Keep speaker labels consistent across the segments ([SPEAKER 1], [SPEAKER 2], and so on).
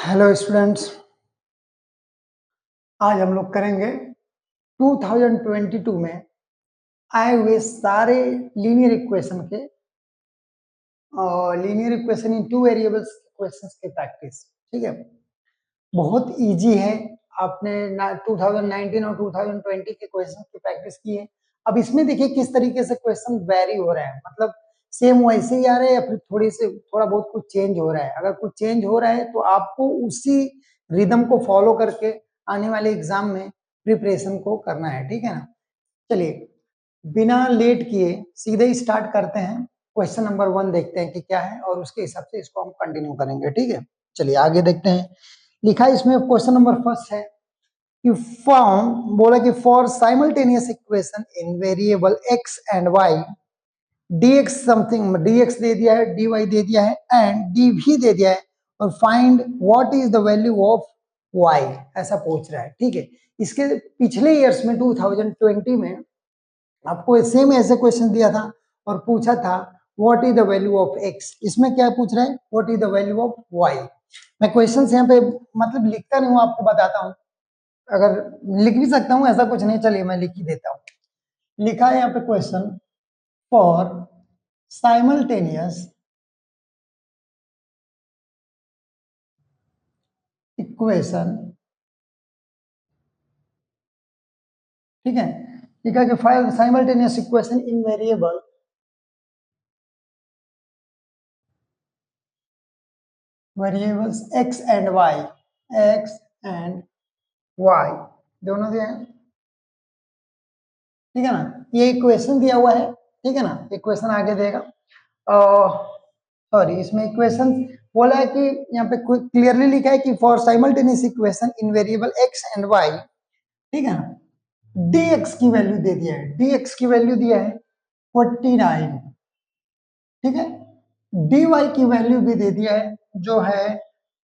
[SPEAKER 1] Hello students, आज हम लोग करेंगे 2022 में आए हुए सारे लीनियर इक्वेशन के और linear equation in two variables questions के प्रैक्टिस। ठीक है, बहुत इजी है। आपने 2019 और 2020 के क्वेश्चन की प्रैक्टिस की है। अब इसमें देखिए किस तरीके से क्वेश्चन वेरी हो रहा है, मतलब सेम वैसे ही आ रहे हैं या फिर थोड़ा बहुत कुछ चेंज हो रहा है। अगर कुछ चेंज हो रहा है तो आपको उसी रिदम को फॉलो करके आने वाले एग्जाम में प्रिपरेशन को करना है। ठीक है ना, चलिए बिना लेट किए सीधे ही स्टार्ट करते हैं। क्वेश्चन नंबर 1 देखते हैं कि क्या है और उसके हिसाब से इसको हम कंटिन्यू करेंगे। ठीक है, चलिए आगे देखते हैं। लिखा है इसमें क्वेश्चन नंबर फर्स्ट है कि फॉर्म बोला कि for simultaneous equation in variable x and y dx something, dx दे दिया है, dy दे दिया है एंड dv दे दिया है और find what is the value of y, ऐसा पूछ रहा है। ठीक है, इसके पिछले ईयर्स में 2020 में आपको सेम ऐसे क्वेश्चन दिया था और पूछा था what is the value of x। इसमें क्या पूछ रहा है, what is the value of y। मैं क्वेश्चन यहाँ पे मतलब लिखता नहीं हूँ, आपको बताता हूँ। अगर लिख भी सकता हूं, ऐसा कुछ नहीं, चलिए मैं लिख ही देता हूं। लिखा है यहाँ पे क्वेश्चन फॉर साइमल्टेनियस इक्वेशन। ठीक है, लिखा है कि for simultaneous equation in variables x and y, x and y दोनों दिए हैं। ठीक है ना, ये इक्वेशन दिया हुआ है। ठीक है ना, इक्वेशन आगे देगा। सॉरी, इसमें इक्वेशन बोला है कि यहाँ पे क्लियरली लिखा है कि for simultaneous equation in variable x and y। ठीक है ना, dx की वैल्यू दे दिया है, dx की वैल्यू दिया है 49। ठीक है, dy की वैल्यू भी दे दिया है जो है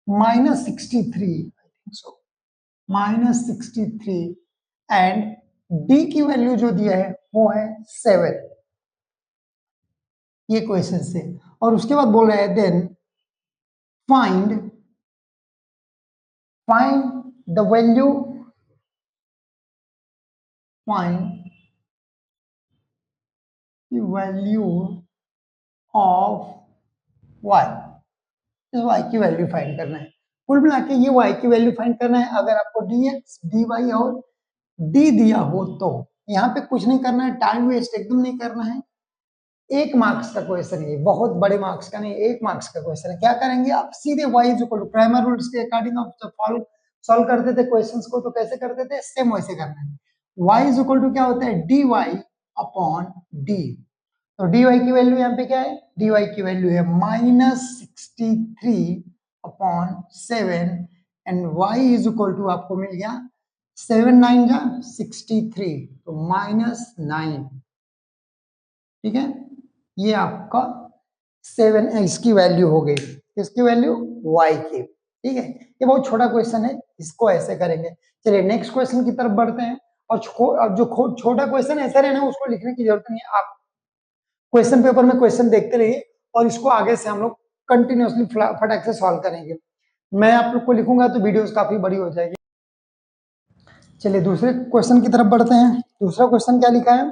[SPEAKER 1] -63, -63 एंड d की वैल्यू जो दिया है वो है 7। ये क्वेश्चन से, और उसके बाद बोल रहा है then find the value, find the value of y। इस y की वैल्यू फाइंड करना है। कुल मिला के ये y की वैल्यू फाइंड करना है। अगर आपको dx dy और d दिया हो तो यहाँ पे कुछ नहीं करना है, टाइम वेस्ट एकदम नहीं करना है। 1 मार्क्स का क्वेश्चन है, बहुत बड़े मार्क्स का नहीं, 1 मार्क्स का क्वेश्चन है। क्या करेंगे आप, सीधे y is equal to primary rules के अकॉर्डिंग आप जब सॉल्व करते थे क्वेश्चंस को तो कैसे करते थे, सेम वैसे करना है। y इज इक्वल टू क्या होता है, dy अपॉन d। तो dy की वैल्यू यहाँ पे क्या है, dy की वैल्यू है -63 upon 7 and y is equal to आपको मिल गया 7 9 जा 63 तो -9। ठीक है, ये आपका 7 इसकी वैल्यू हो गई, इसकी वैल्यू y की। ठीक है, ये बहुत छोटा क्वेश्चन है, इसको ऐसे करेंगे। चलिए नेक्स्ट क्वेश्चन की तरफ बढ़ते हैं। और जो छोटा क्वेश्चन ऐसा रहना उसको लिखने की जरूरत नहीं है, आप क्वेश्चन पेपर में क्वेश्चन देखते रहिए और इसको आगे से हम लोग कंटिन्यूअसली फटाक से सॉल्व करेंगे। मैं आप लोग को लिखूंगा तो वीडियोस काफी बड़ी हो जाएगी। चलिए दूसरे क्वेश्चन की तरफ बढ़ते हैं। दूसरा क्वेश्चन क्या लिखा है,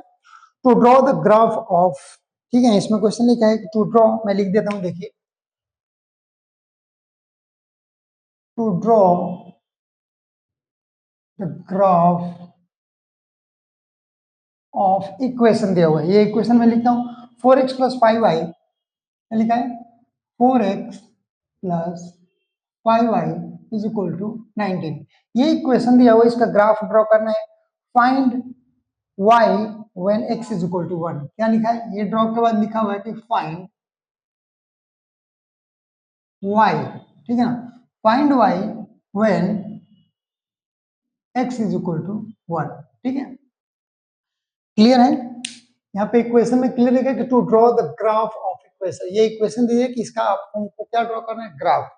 [SPEAKER 1] to draw the graph of. ठीक है, इसमें क्वेश्चन लिखा है टू ड्रॉ, मैं लिख देता हूं, देखिए to draw the graph of equation दिया हुआ है। ये इक्वेशन में लिखता हूं 4x + 5y, लिखा है 4x + 5y is equal to 19। ये इक्वेशन दिया हुआ है, इसका ग्राफ ड्रॉ करना है। Find y when x is equal to 1। क्या लिखा है, ये ड्रॉ के बाद लिखा हुआ है कि फाइंड y। ठीक है ना, find y when x is equal to 1। ठीक है, क्लियर है। यहाँ पे इक्वेशन में क्लियर लिखा है कि to draw the graph of equation. ये इक्वेशन दी है कि इसका आपको क्या ड्रॉ करना है, ग्राफ।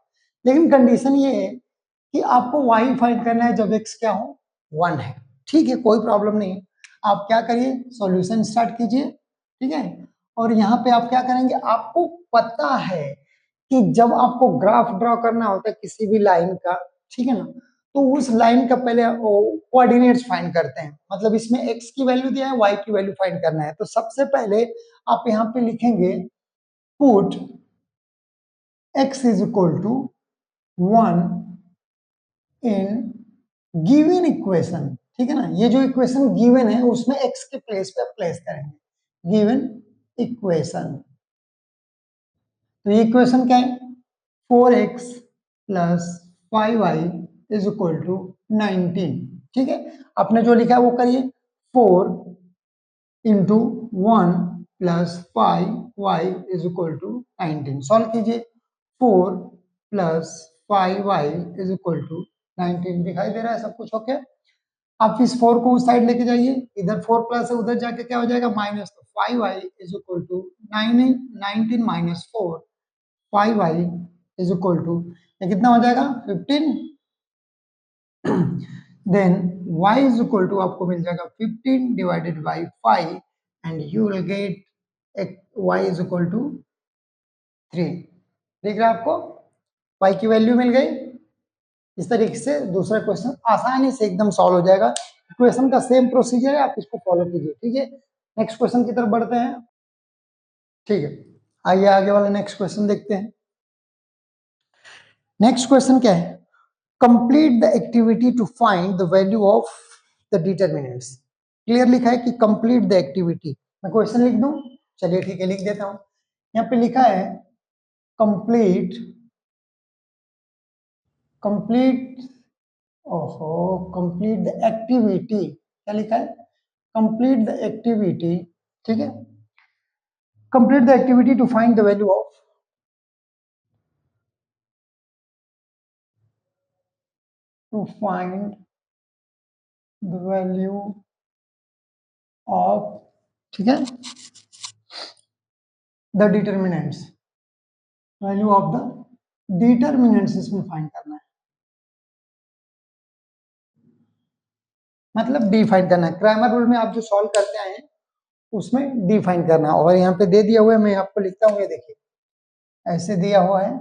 [SPEAKER 1] लेकिन कंडीशन ये है कि आपको y फाइंड करना है जब x क्या हो, 1 है। ठीक है, कोई प्रॉब्लम नहीं है। आप क्या करिए, सॉल्यूशन स्टार्ट कीजिए। ठीक है, और यहाँ पे आप क्या करेंगे, आपको पता है कि जब आपको ग्राफ ड्रॉ करना होता है किसी भी लाइन का, ठीक है ना, तो उस लाइन का पहले कोऑर्डिनेट्स फाइंड करते हैं, मतलब इसमें x की वैल्यू दिया है, y की वैल्यू फाइंड करना है। तो सबसे पहले आप यहाँ पे लिखेंगे put x is equal to 1 in given equation, ठीक है ना, ये जो इक्वेशन गिवन है उसमें x के प्लेस पे प्लेस करेंगे गिवन इक्वेशन। तो ये इक्वेशन क्या है, 4x plus 5y is equal to 19, ठीक है। आपने जो लिखा है वो करिए, 4 into 1 plus 5y is equal to 19, solve कीजिए। 4 plus 5y is equal to 19, दिखाई दे रहा है सब कुछ ओके। आप इस 4 को उस साइड लेके जाइए, इधर 4 प्लस है, उधर जाके क्या हो जाएगा माइनस, तो 5y is equal to 19 minus 4, 5y is equal to, ये कितना हो जाएगा 15, then y is equal to आपको मिल जाएगा 15 divided by 5 and you will get y is equal to 3। देख रहे हैं आपको y की वैल्यू मिल गई। इस तरीके से दूसरा क्वेश्चन आसानी से एकदम सॉल्व हो जाएगा। क्वेश्चन का सेम प्रोसीजर है, आप इसको फॉलो कीजिए, ठीक है। नेक्स्ट क्वेश्चन की तरफ बढ़ते हैं, ठीक है। आइए आगे वाला नेक्स्ट क्वेश्चन देखते हैं। नेक्स्ट क्वेश्चन क्या है, complete the activity to find the value of the determinants. Clear लिखा है कि कंप्लीट द एक्टिविटी, मैं क्वेश्चन लिख दूं, चलिए ठीक है लिख देता हूं। यहाँ पे लिखा है कंप्लीट कंप्लीट ओहो कंप्लीट द एक्टिविटी, क्या लिखा है, कंप्लीट द एक्टिविटी, ठीक है। Complete the activity to find the value of, to find the value of, ठीक है, the determinants, value of the determinants इसमें फाइंड करना है, मतलब डिफाइन करना है। क्रैमर रूल में आप जो सॉल्व करते आए हैं उसमें डिफाइन करना है। और यहाँ पे दे दिया हुआ है, मैं आपको लिखता हूँ, ये देखिए ऐसे दिया हुआ है,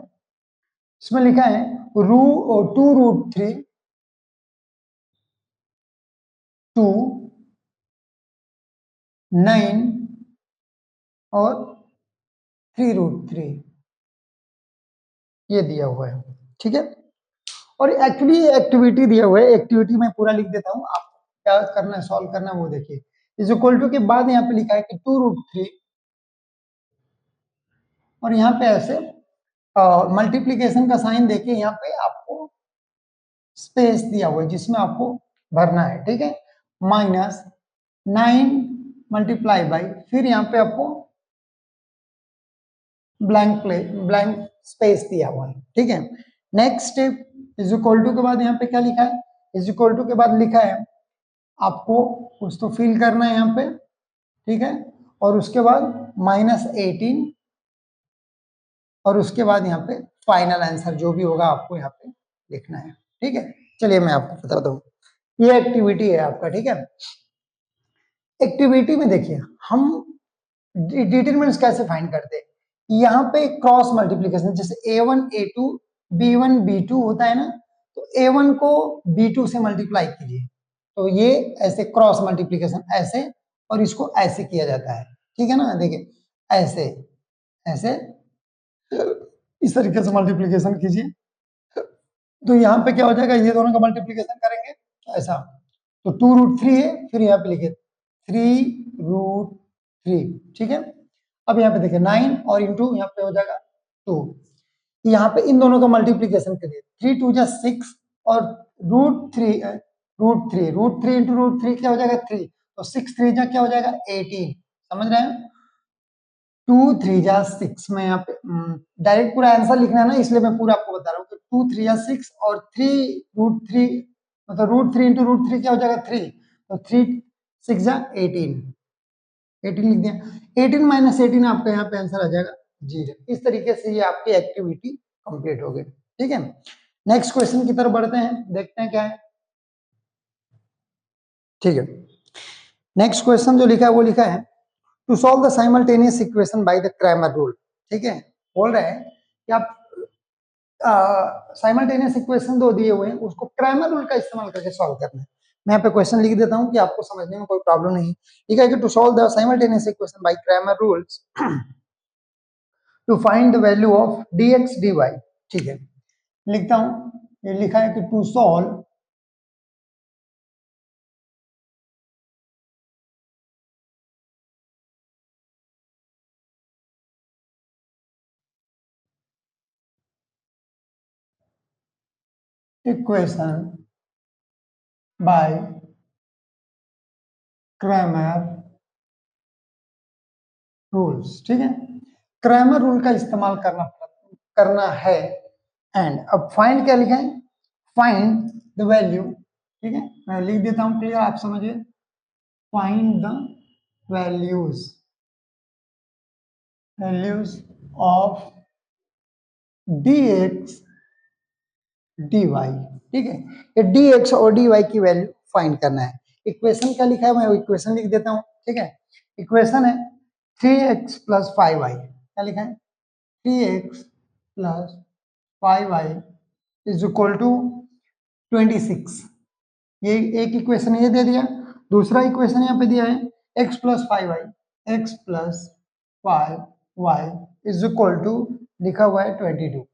[SPEAKER 1] इसमें लिखा है 2√3 2 9 और 3√3, ये दिया हुआ है, ठीक है। और एक्चुअली एक्टिविटी दिया हुआ है, एक्टिविटी में पूरा लिख देता हूँ, आप क्या करना है सॉल्व करना है वो देखिए। इज इक्वल टू के बाद यहाँ पे लिखा है कि 2√3 और यहाँ पे ऐसे मल्टीप्लीकेशन का साइन देके यहाँ पे आपको स्पेस दिया हुआ है जिसमें आपको भरना है, ठीक है। माइनस 9 मल्टीप्लाई बाई, फिर यहाँ पे आपको ब्लैंक स्पेस दिया हुआ है, ठीक है। Next step is equal to के बाद यहाँ पे क्या लिखा है, इज इक्वल टू के बाद लिखा है आपको कुछ तो फिल करना है यहाँ पे, ठीक है। और उसके बाद -18 और उसके बाद यहाँ पे फाइनल आंसर जो भी होगा आपको यहाँ पे लिखना है, ठीक है। चलिए मैं आपको बता दूं, ये एक्टिविटी है आपका, ठीक है। एक्टिविटी में देखिए हम डिटरमिनेंट्स कैसे फाइंड करते हैं, यहाँ पे क्रॉस मल्टीप्लीकेशन, जैसे a1 a2 b1 b2 होता है ना, तो a1 को b2 से मल्टीप्लाई कीजिए, तो ये ऐसे क्रॉस मल्टीप्लीकेशन ऐसे, और इसको ऐसे किया जाता है, ठीक है ना। देखिए ऐसे ऐसे इस तरीके से मल्टीप्लीकेशन कीजिए, तो यहाँ पे क्या हो जाएगा, ये दोनों का मल्टीप्लीकेशन करेंगे ऐसा, तो 2√3 है, फिर यहाँ पे लिखे 3√3, ठीक है। अब यहाँ पे देखिए 9 और इंटू यहाँ पे हो जाएगा 2, यहाँ पे इन दोनों का मल्टीप्लीकेशन करिए, 3 2 जा 6 और √3 इंटू √3 क्या हो जाएगा 3, तो 6 3 जा क्या हो जाएगा 18, समझ रहे हैं। 2 3 जा 6, मैं यहाँ पे डायरेक्ट पूरा आंसर लिखना है ना, इसलिए मैं पूरा आपको बता रहा हूँ कि 2 3 जा 6 और 3√3, मतलब √3 इंटू √3 क्या हो जाएगा 3, तो 3 6 जा 18 लिख दिया, 18 माइनस 18 आपका यहाँ पे आंसर आ जाएगा 0। इस तरीके से ये आपकी एक्टिविटी कंप्लीट हो गई, ठीक है। नेक्स्ट क्वेश्चन की तरफ बढ़ते हैं, देखते हैं क्या है, ठीक है। नेक्स्ट क्वेश्चन जो लिखा है वो लिखा है to solve the simultaneous equation by the Cramer rule, ठीक है। बोल रहे हैं कि कि आप साइमल्टेनियस इक्वेशन दो दिए हुए हैं, उसको क्रैमर रूल का इस्तेमाल करके सॉल्व करना है। मैं यहाँ पे क्वेश्चन लिख देता हूँ कि आपको समझने में कोई प्रॉब्लम नहीं। ठीक है, कि to solve the simultaneous equation by Cramer rules to find the value of dx dy। ठीक है, लिखता हूं, ये लिखा है कि to solve equation by Cramer rules. ठीक है, क्रैमर रूल का इस्तेमाल करना है। एंड अब फाइंड क्या लिखा है, फाइंड द वैल्यू। ठीक है, मैं लिख देता हूं, क्लियर, आप समझिए। Find the values of dx dy। ठीक है, ये dx और dy की वैल्यू फाइंड करना है। इक्वेशन क्या लिखा है, मैं इक्वेशन लिख देता हूं। ठीक है, इक्वेशन है 3x प्लस 5y। क्या लिखा है, 3x plus 5y is equal to 26। ये एक इक्वेशन ये दे दिया। दूसरा इक्वेशन यहाँ पे दिया है x plus 5y, x plus 5y is equal to लिखा हुआ है 22।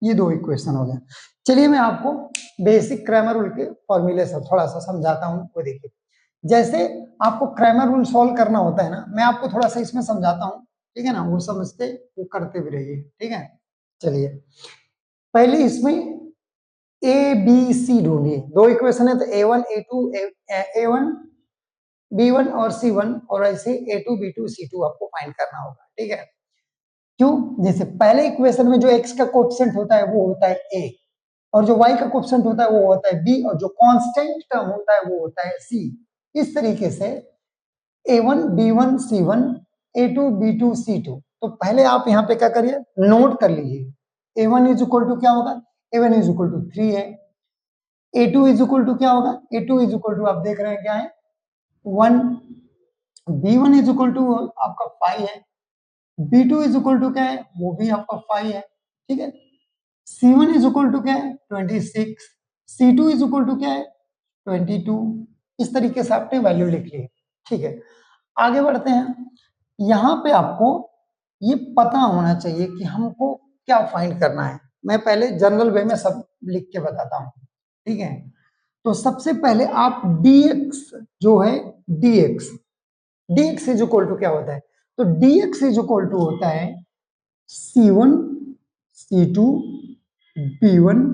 [SPEAKER 1] ये दो इक्वेशन हो गए। चलिए मैं आपको बेसिक क्रैमर रूल के फॉर्मूले से थोड़ा सा समझाता हूँ। वो देखिए, जैसे आपको क्रैमर रूल सॉल्व करना होता है ना, मैं आपको थोड़ा सा इसमें समझाता हूँ। ठीक है ना, वो समझते वो करते भी रहिए। ठीक है, चलिए पहले इसमें ए बी सी ढूंढिए। दो इक्वेशन है तो A1 A2 A1 B1 और C1, और ऐसे A2 B2 C2 आपको फाइंड करना होगा। ठीक है, क्यों, जैसे पहले इक्वेशन में जो x का कोएफिशिएंट होता है वो होता है a, और जो y का कोएफिशिएंट होता है वो होता है b, और जो कांस्टेंट टर्म होता है वो होता है c। इस तरीके से a1 b1 c1 a2 b2 c2। तो पहले आप यहाँ पे क्या करिए, नोट कर लीजिए। a1 इज इक्वल टू क्या होगा, a1 इज इक्वल टू 3 है। a2 इज इक्वल टू क्या होगा, a2 इज इक्वल टू आप देख रहे हैं क्या है 1। b1 इज इक्वल टू आपका 5 है। b2 इज इक्वल टू क्या है, वो भी आपका 5 है। ठीक है, c1 इज इक्वल टू क्या है 26, c2 इज इक्वल टू क्या है 22। इस तरीके से आपने वैल्यू लिख ली। ठीक है, आगे बढ़ते हैं। यहां पे आपको ये पता होना चाहिए कि हमको क्या फाइंड करना है। मैं पहले जनरल वे में सब लिख के बताता हूं। ठीक है, तो सबसे पहले आप dx जो है dx इज इक्वल टू क्या होता है, तो dx इज इक्वल टू होता है c1 c2 b1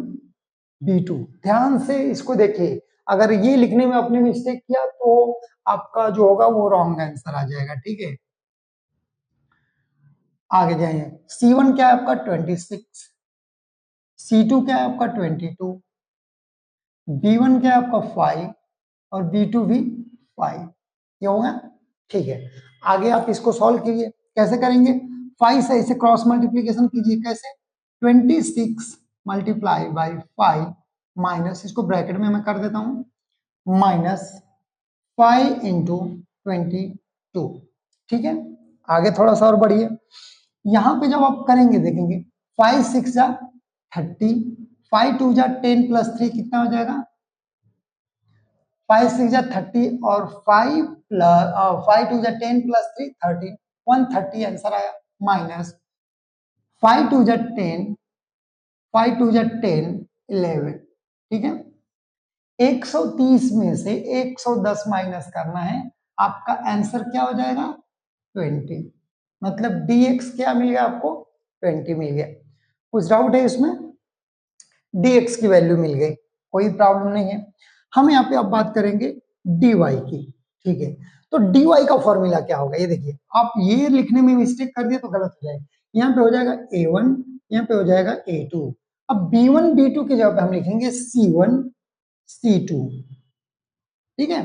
[SPEAKER 1] b2। ध्यान से इसको देखिए, अगर ये लिखने में आपने मिस्टेक किया तो आपका जो होगा वो रॉन्ग आंसर आ जाएगा। ठीक है, आगे जाइए। c1 क्या है आपका 26, c2 क्या है आपका 22, b1 क्या है आपका 5, और b2 भी 5। ये होगा। ठीक है, आगे आप इसको सॉल्व कीजिए। कैसे करेंगे, 5 से इसे क्रॉस मल्टीप्लीकेशन कीजिए। कैसे, 26 मल्टीप्लाई बाई 5 माइनस, इसको ब्रैकेट में मैं कर देता हूं, माइनस 5 इंटू 22। ठीक है, आगे थोड़ा सा और बढ़िए। यहां पे जब आप करेंगे देखेंगे 5 6 जा 30, 5 2 जा 10 प्लस 3 कितना हो जाएगा 5 6 जा 30, और 5 2 जा 10 प्लस 3 13, 130 आंसर आया। माइनस 5 2 जा 10, 5 2 जा 10 11। ठीक है, 130 में से 110 माइनस करना है, आपका आंसर क्या हो जाएगा 20। मतलब dx क्या मिल गया आपको 20 मिल गया। कुछ डाउट है इसमें, dx की वैल्यू मिल गई, कोई प्रॉब्लम नहीं है। हम यहाँ पे अब बात करेंगे dy की। ठीक है, तो dy का फॉर्मूला क्या होगा, ये देखिए, आप ये लिखने में मिस्टेक कर दिए तो गलत हो जाएगा। यहाँ पे हो जाएगा a1, यहाँ पे हो जाएगा a2। अब b1 b2 की जगह पे हम लिखेंगे c1 c2। ठीक है,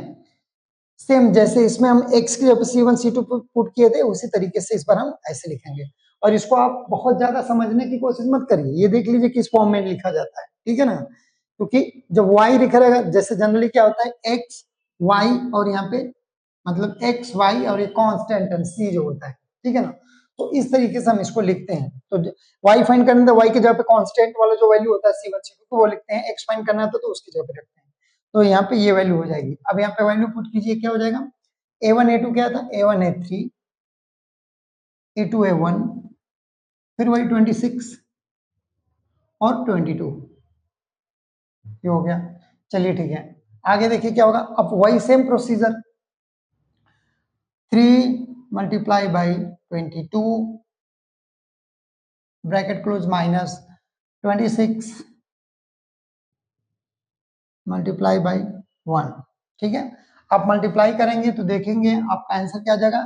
[SPEAKER 1] सेम जैसे इसमें हम x की जगह C1 C2 पुट किए थे उसी तरीके से इस पर हम ऐसे लिखेंगे। और इसको आप बहुत ज्यादा समझने की कोशिश मत करिए, ये देख लीजिए किस फॉर्म में लिखा जाता है। ठीक है ना, क्योंकि जब y लिखा रहेगा, जैसे जनरली क्या होता है x y, और यहाँ पे मतलब x y और एक कांस्टेंट c जो होता है। ठीक है ना, तो इस तरीके से हम इसको लिखते हैं। तो y फाइंड करना है, y की जगह पे कांस्टेंट वाला जो वैल्यू होता है C1 C2 को वो लिखते हैं, x फाइंड करना है तो उसकी जगह पे रखते हैं। तो यहाँ पे ये वैल्यू हो जाएगी। अब यहाँ पे वैल्यू पुट कीजिए, क्या हो जाएगा, a1 a2 क्या था, a1 a3 a2 a1, फिर वही 26 और 22, ये हो गया। चलिए ठीक है, आगे देखिए क्या होगा। अब वही same procedure, 3 multiply by 22 bracket close minus 26 multiply by 1, ठीक है। आप मल्टीप्लाई करेंगे तो देखेंगे आपका आंसर क्या आ जाएगा,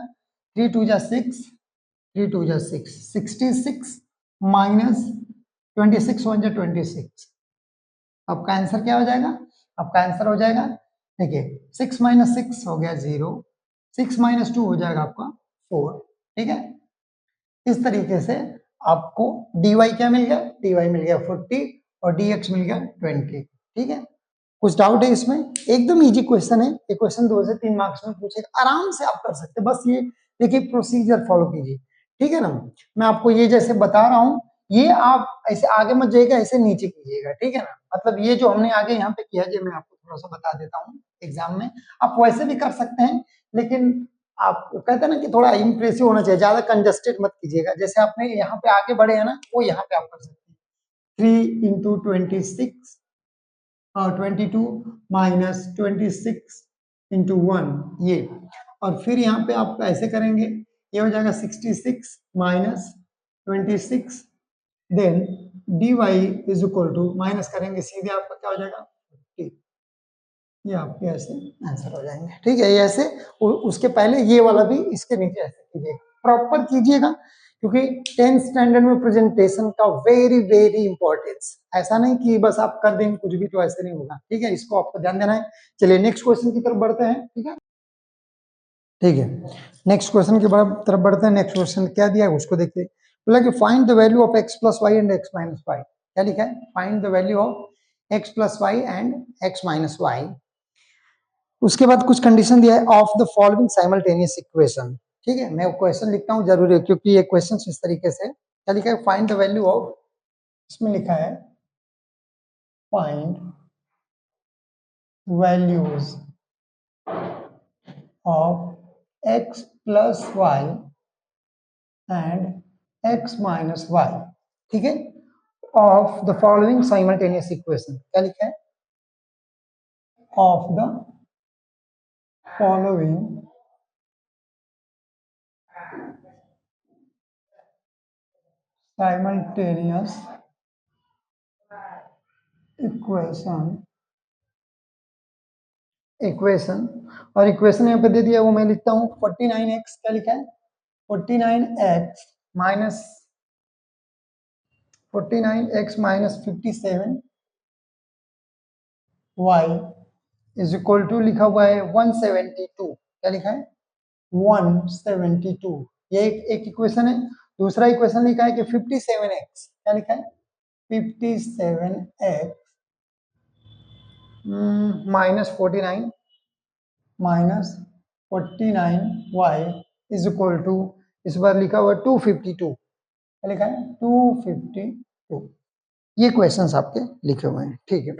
[SPEAKER 1] 3 2 जा 6, 3 2 जा 6, 66 माइनस 26 1 जा 26, आपका आंसर क्या हो जाएगा, आपका आंसर हो जाएगा, देखिए 6 माइनस 6 हो गया 0, 6 माइनस 2 हो जाएगा आपका 4, ठीक है। इस तरीके से आपको dy क्या मिल गया, dy मिल गया 40 और dx मिल गया 20, ठीक है। कुछ डाउट है इसमें, एकदम इजी क्वेश्चन है ये, क्वेश्चन 2 से 3 मार्क्स में पूछेगा, आराम से आप कर सकते हैं, बस ये देखिए प्रोसीजर फॉलो कीजिए, ठीक है ना। मैं आपको ये जैसे बता रहा हूँ, ये आप ऐसे आगे मत जाइएगा, ऐसे नीचे कीजिएगा, ठीक है ना। मतलब ये जो हमने आगे यहाँ पे किया, ये मैं आपको थोड़ा सा बता देता हूँ एग्जाम में, आप वैसे भी कर सकते हैं, लेकिन आप कहते हैं ना कि थोड़ा इंप्रेसिव होना चाहिए, ज्यादा कंजस्टेड मत कीजिएगा। जैसे आपने यहाँ पे आगे बढ़े हैं ना, वो यहाँ पे आप कर सकते हैं, 3 इंटू 26 और 22 माइनस 26 इंटू 1, ये, और फिर यहाँ पे आप ऐसे करेंगे, ये हो जाएगा 66 minus 26, then dy is equal to, minus करेंगे सीधे आपका क्या हो जाएगा 50, ये आपके ऐसे आंसर हो जाएंगे, ठीक है। ये ऐसे उसके पहले ये वाला भी इसके नीचे ऐसे कीजिएगा, प्रॉपर कीजिएगा, क्योंकि 10th स्टैंडर्ड में प्रेजेंटेशन का वेरी वेरी इंपॉर्टेंस, ऐसा नहीं कि बस आप कर देंगे कुछ भी, तो ऐसे नहीं होगा, ठीक है, इसको आपको ध्यान देना है। चलिए नेक्स्ट क्वेश्चन की तरफ बढ़ते हैं, ठीक है, ठीक है, नेक्स्ट क्वेश्चन की तरफ बढ़ते हैं। नेक्स्ट क्वेश्चन क्या दिया है उसको देखिए, बोला कि find the value of x plus y and x minus y, क्या लिखा है, find the value of x plus y and x minus y. उसके बाद कुछ कंडीशन दिया है, of the following simultaneous equation, ठीक है। मैं क्वेश्चन लिखता हूं, जरूरी है, क्योंकि ये क्वेश्चन इस तरीके से, क्या लिखा है, फाइंड द वैल्यू ऑफ, इसमें लिखा है find values of x plus y and x minus y, ठीक है, of the following simultaneous equation, क्या लिखा है, of the following simultaneous equation, और इक्वेशन यहाँ पे दे दिया, वो मैं लिखता हूँ 49x, क्या लिखा है, 49x minus 57y is equal to, लिखा हुआ है 172, क्या लिखा है 172, ये एक इक्वेशन है। दूसरा इक्वेशन लिखा है कि 57x, क्या लिखा है 57x minus 49 minus 49y is equal to, इस बार लिखा हुआ 252, क्या लिखा है 252, ये क्वेश्चंस आपके लिखे हुए हैं, ठीक है।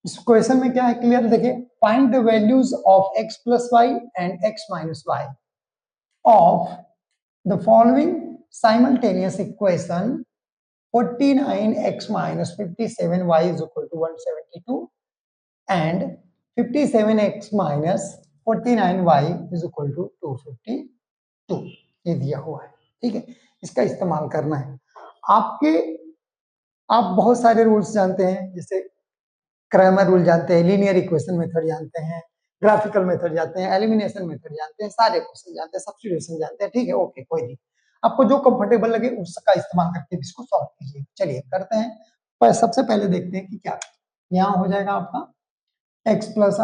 [SPEAKER 1] इस क्वेश्चन में क्या है, क्लियर देखिए, find the values of x plus y and x minus y of the following simultaneous equation 49x minus 57y is equal to 172 and 57x minus 49y is equal to 252, ये दिया हुआ है, ठीक है। इसका इस्तेमाल करना है आपके, आप बहुत सारे रूल्स जानते हैं, जैसे क्रैमर रूल जानते हैं, लीनियर इक्वेशन मेथड जानते हैं, ग्राफिकल मेथड जानते हैं, एलिमिनेशन मेथड जानते हैं, सारे क्वेश्चन जानते हैं, सब्स्टिट्यूशन जानते हैं, ठीक है, ओके, कोई नहीं, आपको जो कंफर्टेबल लगे उसका इस्तेमाल करके इसको सॉल्व कीजिए। चलिए करते हैं, पर सबसे पहले देखते हैं कि क्या यहाँ हो जाएगा आपका x प्लस,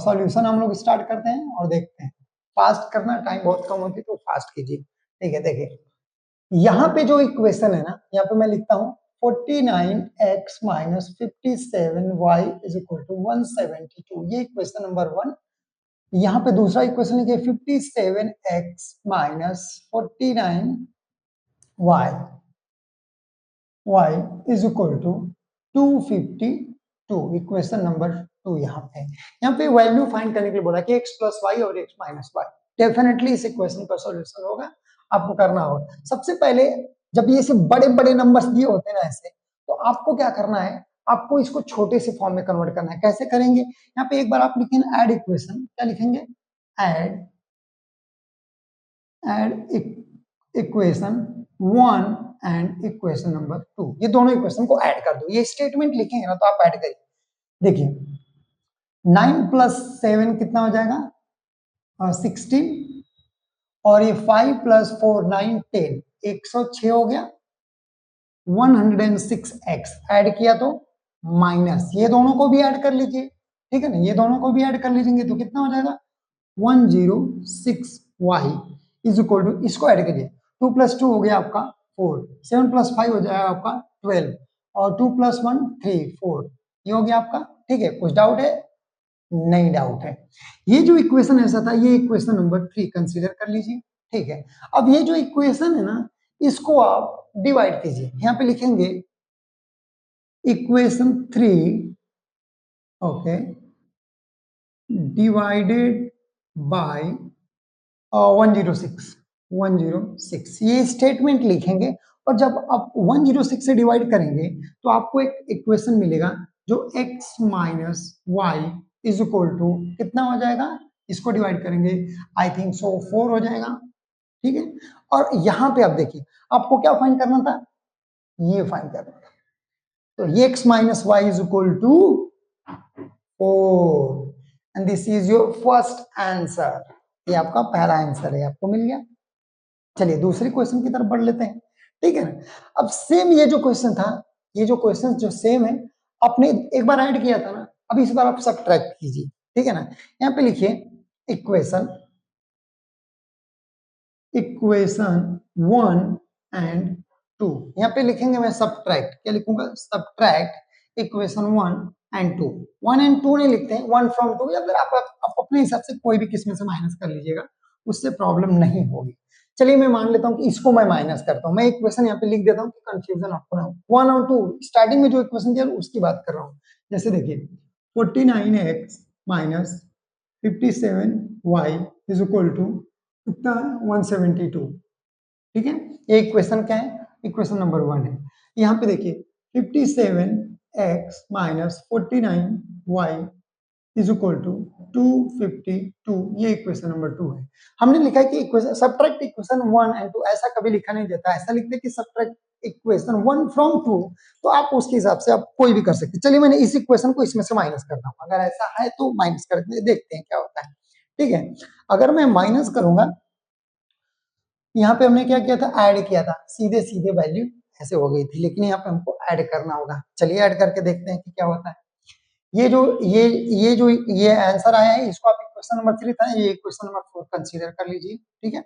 [SPEAKER 1] सॉल्यूशन हम लोग स्टार्ट करते हैं और देखते हैं, फास्ट करना, टाइम बहुत कम होती है तो फास्ट कीजिए, ठीक है। देखिए यहाँ पे जो इक्वेशन है ना, यहाँ पे मैं लिखता हूँ 49x minus 57y is equal to 172, ये इक्वेशन नंबर 1। यहाँ पे दूसरा इक्वेशन लिखिए 57x minus 49y y y is equal to 252, equation number 2 यहाँ पे वैल्यू फाइंड करने के लिए बोला कि x प्लस वाई और x माइनस वाई। डेफिनेटली इस इक्वेशन का सॉल्यूशन होगा, आपको करना होगा। सबसे पहले जब ये सब बड़े बड़े नंबर्स दिए होते हैं ना ऐसे, तो आपको क्या करना है, आपको इसको छोटे से फॉर्म में कन्वर्ट करना है। कैसे करेंगे, यहाँ पे एक बार आप लिखेंगे ऐड इक्वेशन, क्या लिखेंगे, add equation 1 and equation number 2, ये दोनों इक्वेशन को ऐड कर दो। ये स्टेटमेंट लिखेंगे ना तो आप ऐड करिए। देखिए 9 प्लस 7 कितना हो जाएगा, 16, और ये 5 प्लस 4 9 10, 106 हो गया। 106x ऐड किया तो माइनस, ये दोनों को भी ऐड कर लीजिए, ठीक है ना, ये दोनों को भी ऐड कर लीजिए तो कितना हो जाएगा, 106y इज इक्वल टू, इसको ऐड करिए, 2 प्लस 2 हो गया आपका 4, 7 प्लस 5 हो जाएगा आपका 12, और 2 प्लस 1 3 4, ये हो गया आपका। ठीक है, कुछ डाउट है, नहीं डाउट है। ये जो इक्वेशन ऐसा था, ये इक्वेशन नंबर 3 कंसीडर कर लीजिए। ठीक है, अब ये जो इक्वेशन है ना, इसको आप डिवाइड कीजिए। यहाँ पे लिखेंगे इक्वेशन 3, ओके, डिवाइडेड बाय 106 ये स्टेटमेंट लिखेंगे। और जब आप 106 से डिवाइड करेंगे तो आपको एक इक्वेशन मिलेगा जो x minus y is equal to कितना हो जाएगा, इसको डिवाइड करेंगे, आई थिंक सो 4 हो जाएगा। ठीक है, और यहां पे आप देखिए, आपको क्या फाइंड करना था, ये फाइंड करना था। तो ये x minus y is equal to 4, and this is your first answer. ये आपका पहला आंसर है, आपको मिल गया। चलिए दूसरे क्वेश्चन की तरफ बढ़ लेते हैं। ठीक है ना, अब सेम ये जो क्वेश्चन था, ये जो क्वेश्चन जो सेम है, आपने एक बार ऐड किया था ना, अब इस बार आप सब्ट्रैक्ट कीजिए। ठीक है ना, यहाँ पे लिखिए इक्वेशन इक्वेशन 1 एंड 2, यहाँ पे लिखेंगे मैं सब्ट्रैक्ट, क्या लिखूंगा, सब्ट्रैक्ट इक्वेशन 1 एंड 2। 1 एंड 2 नहीं लिखते हैं, 1 फ्रॉम 2, या फिर आप अपने हिसाब से कोई भी किसमें से माइनस कर लीजिएगा, उससे प्रॉब्लम नहीं होगी। चलिए मैं मान लेता हूं कि इसको मैं माइनस करता हूं, मैं इक्वेशन यहाँ पे लिख देता हूं कि कंफ्यूजन आपको ना हो। 1 और 2 स्टार्टिंग में जो इक्वेशन दिया उसकी बात कर रहा हूं। जैसे देखिए 49x minus 57y is equal to कितना है, 172। ठीक है, ये इक्वेशन क्या है, इक्वेशन नंबर 1 है। यहाँ पे देखिए 57x minus 49y is equal to 252, ये इक्वेशन नंबर 2 है। हमने लिखा है कि इक्वेशन सब्ट्रैक्ट इक्वेशन 1 एंड 2, ऐसा कभी लिखा नहीं जाता, ऐसा लिखते कि सब्ट्रैक्ट इक्वेशन 1 फ्रॉम 2, तो आप उसके हिसाब से आप कोई भी कर सकते। चलिए मैंने इस इक्वेशन को इसमें से माइनस करता हूं, अगर ऐसा है तो माइनस करते देखते हैं क्या होता है। ठीक है, अगर मैं माइनस करूंगा, यहाँ पे हमने क्या किया था, ऐड किया था, सीधे सीधे वैल्यू ऐसे हो गई थी, लेकिन यहाँ पे हमको ऐड करना होगा। चलिए ऐड करके देखते हैं कि क्या होता है। ये जो ये आंसर आया है, इसको आप क्वेश्चन नंबर 3 था, ये क्वेश्चन नंबर 4 कंसीडर कर लीजिए। ठीक है,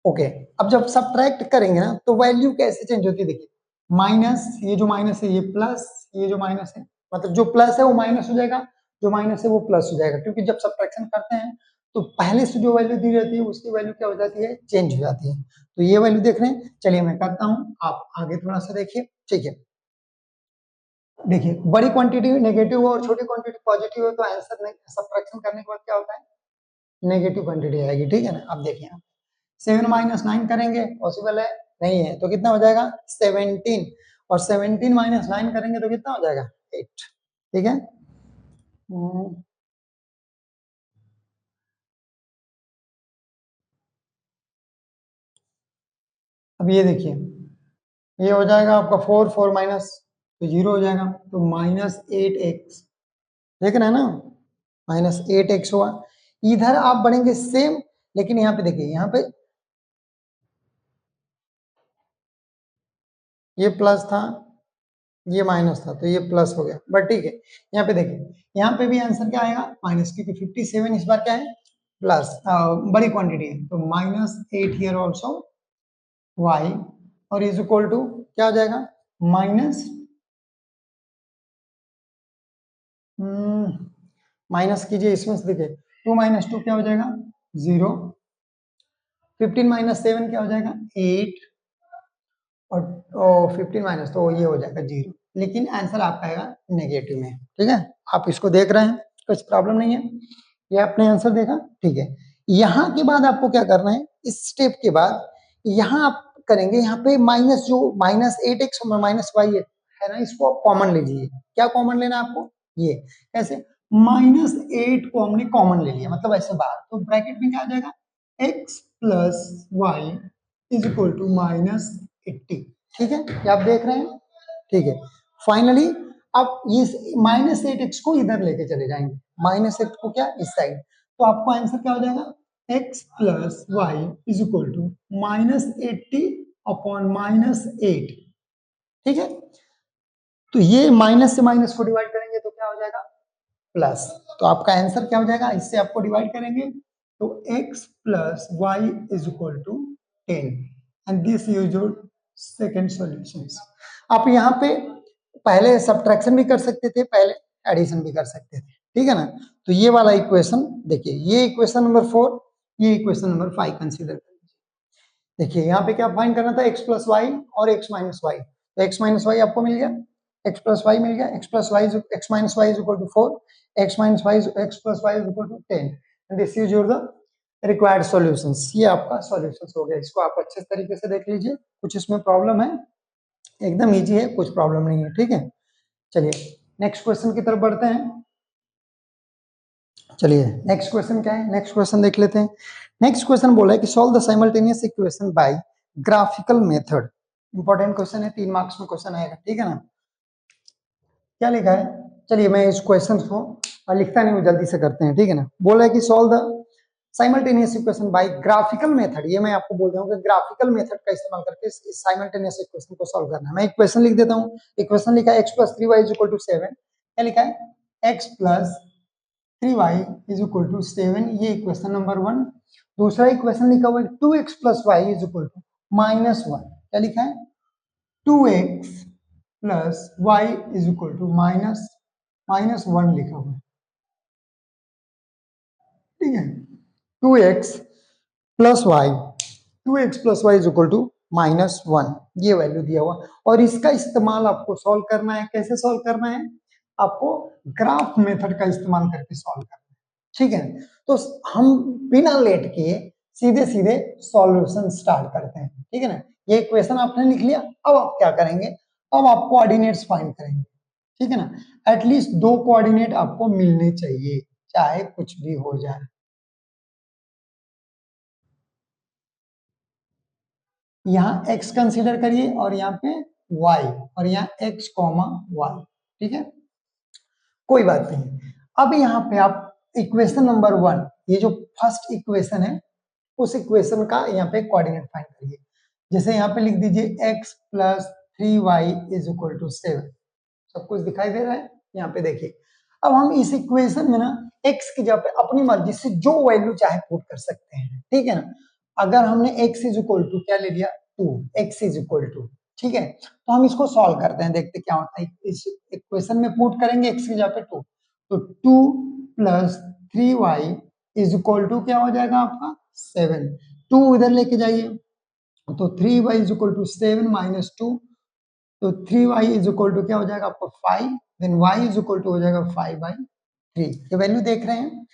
[SPEAKER 1] ओके। अब जब सब्ट्रैक्ट करेंगे ना तो वैल्यू कैसे चेंज होती है, देखिए माइनस, ये जो माइनस है ये प्लस, ये जो माइनस है, मतलब जो प्लस है वो माइनस हो जाएगा, जो माइनस है वो प्लस हो जाएगा, क्योंकि जब सब्ट्रैक्शन करते हैं तो पहले से जो वैल्यू दी रहती है उसकी वैल्यू क्या हो जाती है, चेंज हो जाती है। तो ये वैल्यू देख रहे हैं, चलिए मैं करता हूँ, आप आगे थोड़ा सा देखिए। ठीक है, देखिए बड़ी क्वांटिटी नेगेटिव और छोटी क्वांटिटी पॉजिटिव है, तो आंसर सब्ट्रैक्शन करने के बाद क्या होता है, नेगेटिव क्वांटिटी आएगी। ठीक है ना, अब देखिए 7 माइनस 9 करेंगे, पॉसिबल है, नहीं है, तो कितना हो जाएगा 17, और 17 माइनस 9 करेंगे तो कितना हो जाएगा 8। ठीक है, अब ये देखिए, ये हो जाएगा आपका 4 4 माइनस, तो 0 हो जाएगा, तो माइनस 8x, देख रहे हैं ना, माइनस 8x हुआ। इधर आप बढ़ेंगे सेम, लेकिन यहाँ पे देखिए, यहाँ पे ये प्लस था, ये माइनस था, तो ये प्लस हो गया, बट ठीक है। यहाँ पे देखिए, यहाँ पे भी आंसर क्या आएगा, माइनस, क्योंकि 57 इस बार क्या है, प्लस, बड़ी क्वांटिटी है, तो माइनस 8 हियर ऑल्सो y, और इज इक्वल टू क्या हो जाएगा, माइनस, माइनस कीजिए इसमें से, देखिए 2 माइनस 2 क्या हो जाएगा 0, 15 माइनस 7 क्या हो जाएगा 8, और 15 माइनस, तो ये हो जाएगा 0, लेकिन आंसर आपका आएगा नेगेटिव में। ठीक है, आप इसको देख रहे हैं, कुछ प्रॉब्लम नहीं है, ये आपने आंसर देखा। ठीक है, यहाँ के बाद आपको क्या करना है, इस स्टेप के बाद यहाँ आप करेंगे, यहाँ पे माइनस, जो -8x -y है ना, इसको आप कॉमन लीजिए। क्या कॉमन लेना है आपको, ये कैसे, -8 को हमने कॉमन ले लिया, मतलब ऐसे बाहर, तो ब्रैकेट में क्या आ जाएगा, x plus y is equal to -80। ठीक है, ये आप देख रहे हैं। ठीक है, फाइनली आप ये -8x को इधर लेके चले जाएंगे, -8 को क्या, इस साइड, तो आपको आंसर क्या हो जाएगा, x plus y is equal to -80 upon -8। ठीक है, तो ये माइनस से माइनस को डिवाइड करेंगे तो क्या हो जाएगा, प्लस, तो आपका आंसर क्या हो जाएगा, इससे आपको डिवाइड करेंगे तो x plus y is equal to 10, and this is your second solution. आप यहाँ पे पहले सब्ट्रैक्शन भी कर सकते थे, पहले एडिशन भी कर सकते थे। ठीक है ना, तो ये वाला इक्वेशन देखिए, ये इक्वेशन नंबर 4, ये इक्वेशन नंबर 5 कंसीडर कर लीजिए। देखिए यहाँ पे क्या फाइंड करना था, x प्लस वाई और x माइनस वाई, तो x माइनस वाई आपको मिल गया, x प्लस वाई मिल गया, x plus y x minus y is equal to 4, x minus y x plus y is equal to 10, and this is your the required solutions. ये आपका solutions हो गया, इसको आप अच्छे तरीके से देख लीजिए, कुछ इसमें प्रॉब्लम है, एकदम इजी है, कुछ प्रॉब्लम नहीं है। ठीक है, चलिए नेक्स्ट क्वेश्चन की तरफ बढ़ते हैं। चलिए नेक्स्ट क्वेश्चन क्या है, नेक्स्ट क्वेश्चन देख लेते हैं। नेक्स्ट क्वेश्चन बोला है कि solve the simultaneous equation bye graphical method. Important question है, 3 मार्क्स में क्वेश्चन आएगा। ठीक है ना, क्या लिखा है, चलिए मैं इस क्वेश्चन को लिखता नहीं हूँ, जल्दी से करते हैं। ठीक है ना, बोला है कि solve the simultaneous equation bye graphical method. ये मैं आपको बोल रहा हूँ कि ग्राफिकल मेथड का इस्तेमाल करके इस साइमल्टेनियस इक्वेशन को सॉल्व करना है। मैं इक्वेशन लिख देता हूँ। इक्वेशन लिखा है x plus 3y is equal to 7। क्या लिखा है, x plus 3y is equal to 7, ये इक्वेशन नंबर 1। दूसरा इक्वेशन लिखा हुआ है 2x plus y is equal to -1। क्या लिखा है, 2x plus y is equal to -1 लिखा हुआ है। ठीक है, 2x plus y, 2x plus y is equal to -1, ये वैल्यू दिया हुआ, और इसका इस्तेमाल आपको सॉल्व करना है। कैसे सॉल्व करना है, आपको ग्राफ मेथड का इस्तेमाल करके सॉल्व करना है। ठीक है, तो हम बिना लेट किए सीधे सीधे सॉल्यूशन स्टार्ट करते हैं। ठीक है ना, ये इक्वेशन आपने लिख लिया, अब आप क्या करेंगे, अब आप कोऑर्डिनेट्स फाइंड करेंगे। ठीक है ना, एटलीस्ट 2 कोऑर्डिनेट आपको मिलने चाहिए, चाहे कुछ भी हो जाए। यहाँ x कंसीडर करिए और यहाँ पे y, और यहाँ x कॉमा y। ठीक है, कोई बात नहीं। अब यहाँ पे आप इक्वेशन नंबर 1, ये जो फर्स्ट इक्वेशन है, उस इक्वेशन का यहाँ पे कोऑर्डिनेट फाइंड करिए। जैसे यहाँ पे लिख दीजिए x plus 3y is equal to 7। सब कुछ दिखाई दे रहा है, यहाँ पे देखिए। अब हम इस इक्वेशन में ना x की जगह पे अपनी मर्जी से जो वैल्यू चाहे पुट कर सकते हैं। ठीक है ना, अगर हमने x इज इक्वल टू क्या ले लिया, 2, x इज इक्वल टू, ठीक है, तो हम इसको सॉल्व करते हैं, देखते क्या होता है। इस इक्वेशन में पुट करेंगे x की जगह पे 2, तो 2 plus 3y is equal to क्या हो जाएगा आपका 7। 2 इधर लेके जाइए, तो 3y is equal to 7 minus 2, तो 3y इज इक्वल टू क्या हो जाएगा आपको 5, then y is equal to हो जाएगा 5/3। ये वैल्यू देख रहे हैं।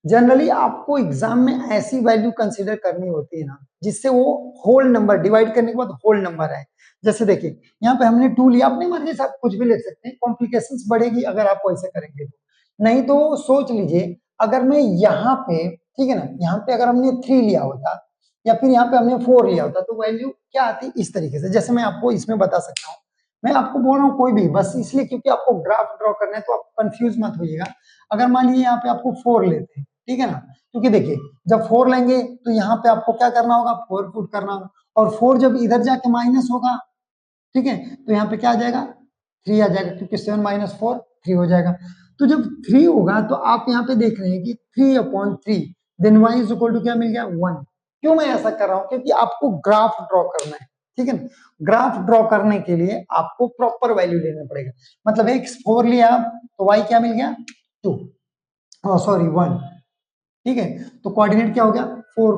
[SPEAKER 1] जनरली आपको एग्जाम में ऐसी वैल्यू कंसीडर करनी होती है ना, जिससे वो होल नंबर, डिवाइड करने के बाद होल नंबर है। जैसे देखिए यहाँ पे हमने 2 लिया, अपनी मर्जी से आप कुछ भी लिख सकते हैं, कॉम्प्लिकेशंस बढ़ेगी अगर आप वैसे करेंगे तो। नहीं तो सोच लीजिए, अगर मैं यहाँ पे, ठीक है ना, यहाँ पे अगर हमने 3 लिया होता, या फिर यहाँ पे हमने 4 लिया होता, तो वैल्यू क्या आती इस तरीके से। जैसे मैं आपको इसमें बता सकता हूँ, मैं आपको बोल रहा हूँ कोई भी, बस इसलिए क्योंकि आपको ग्राफ ड्रॉ करना है, तो आप कंफ्यूज मत होइएगा। अगर मान लीजिए यहाँ पे आपको 4 लेते हैं, ठीक है ना, क्योंकि देखिए जब 4 लेंगे तो यहाँ पे आपको क्या करना होगा, 4 पुट करना होगा, और 4 जब इधर जाके माइनस होगा, ठीक है, तो यहाँ पे क्या आ जाएगा, 3 आ जाएगा, क्योंकि 7 माइनस 4 3 हो जाएगा। तो जब 3 होगा तो आप यहाँ पे देख रहे हैं कि 3/3, then y is equal to क्या मिल गया 1। क्यों मैं ऐसा कर रहा हूँ, क्योंकि आपको ग्राफ ड्रॉ करना है। ठीक है ना, ग्राफ ड्रॉ करने के लिए आपको प्रॉपर वैल्यू लेना पड़ेगा। मतलब x 4 लिया तो y क्या मिल गया 2, सॉरी 1। ठीक है, तो कोऑर्डिनेट क्या हो गया 4,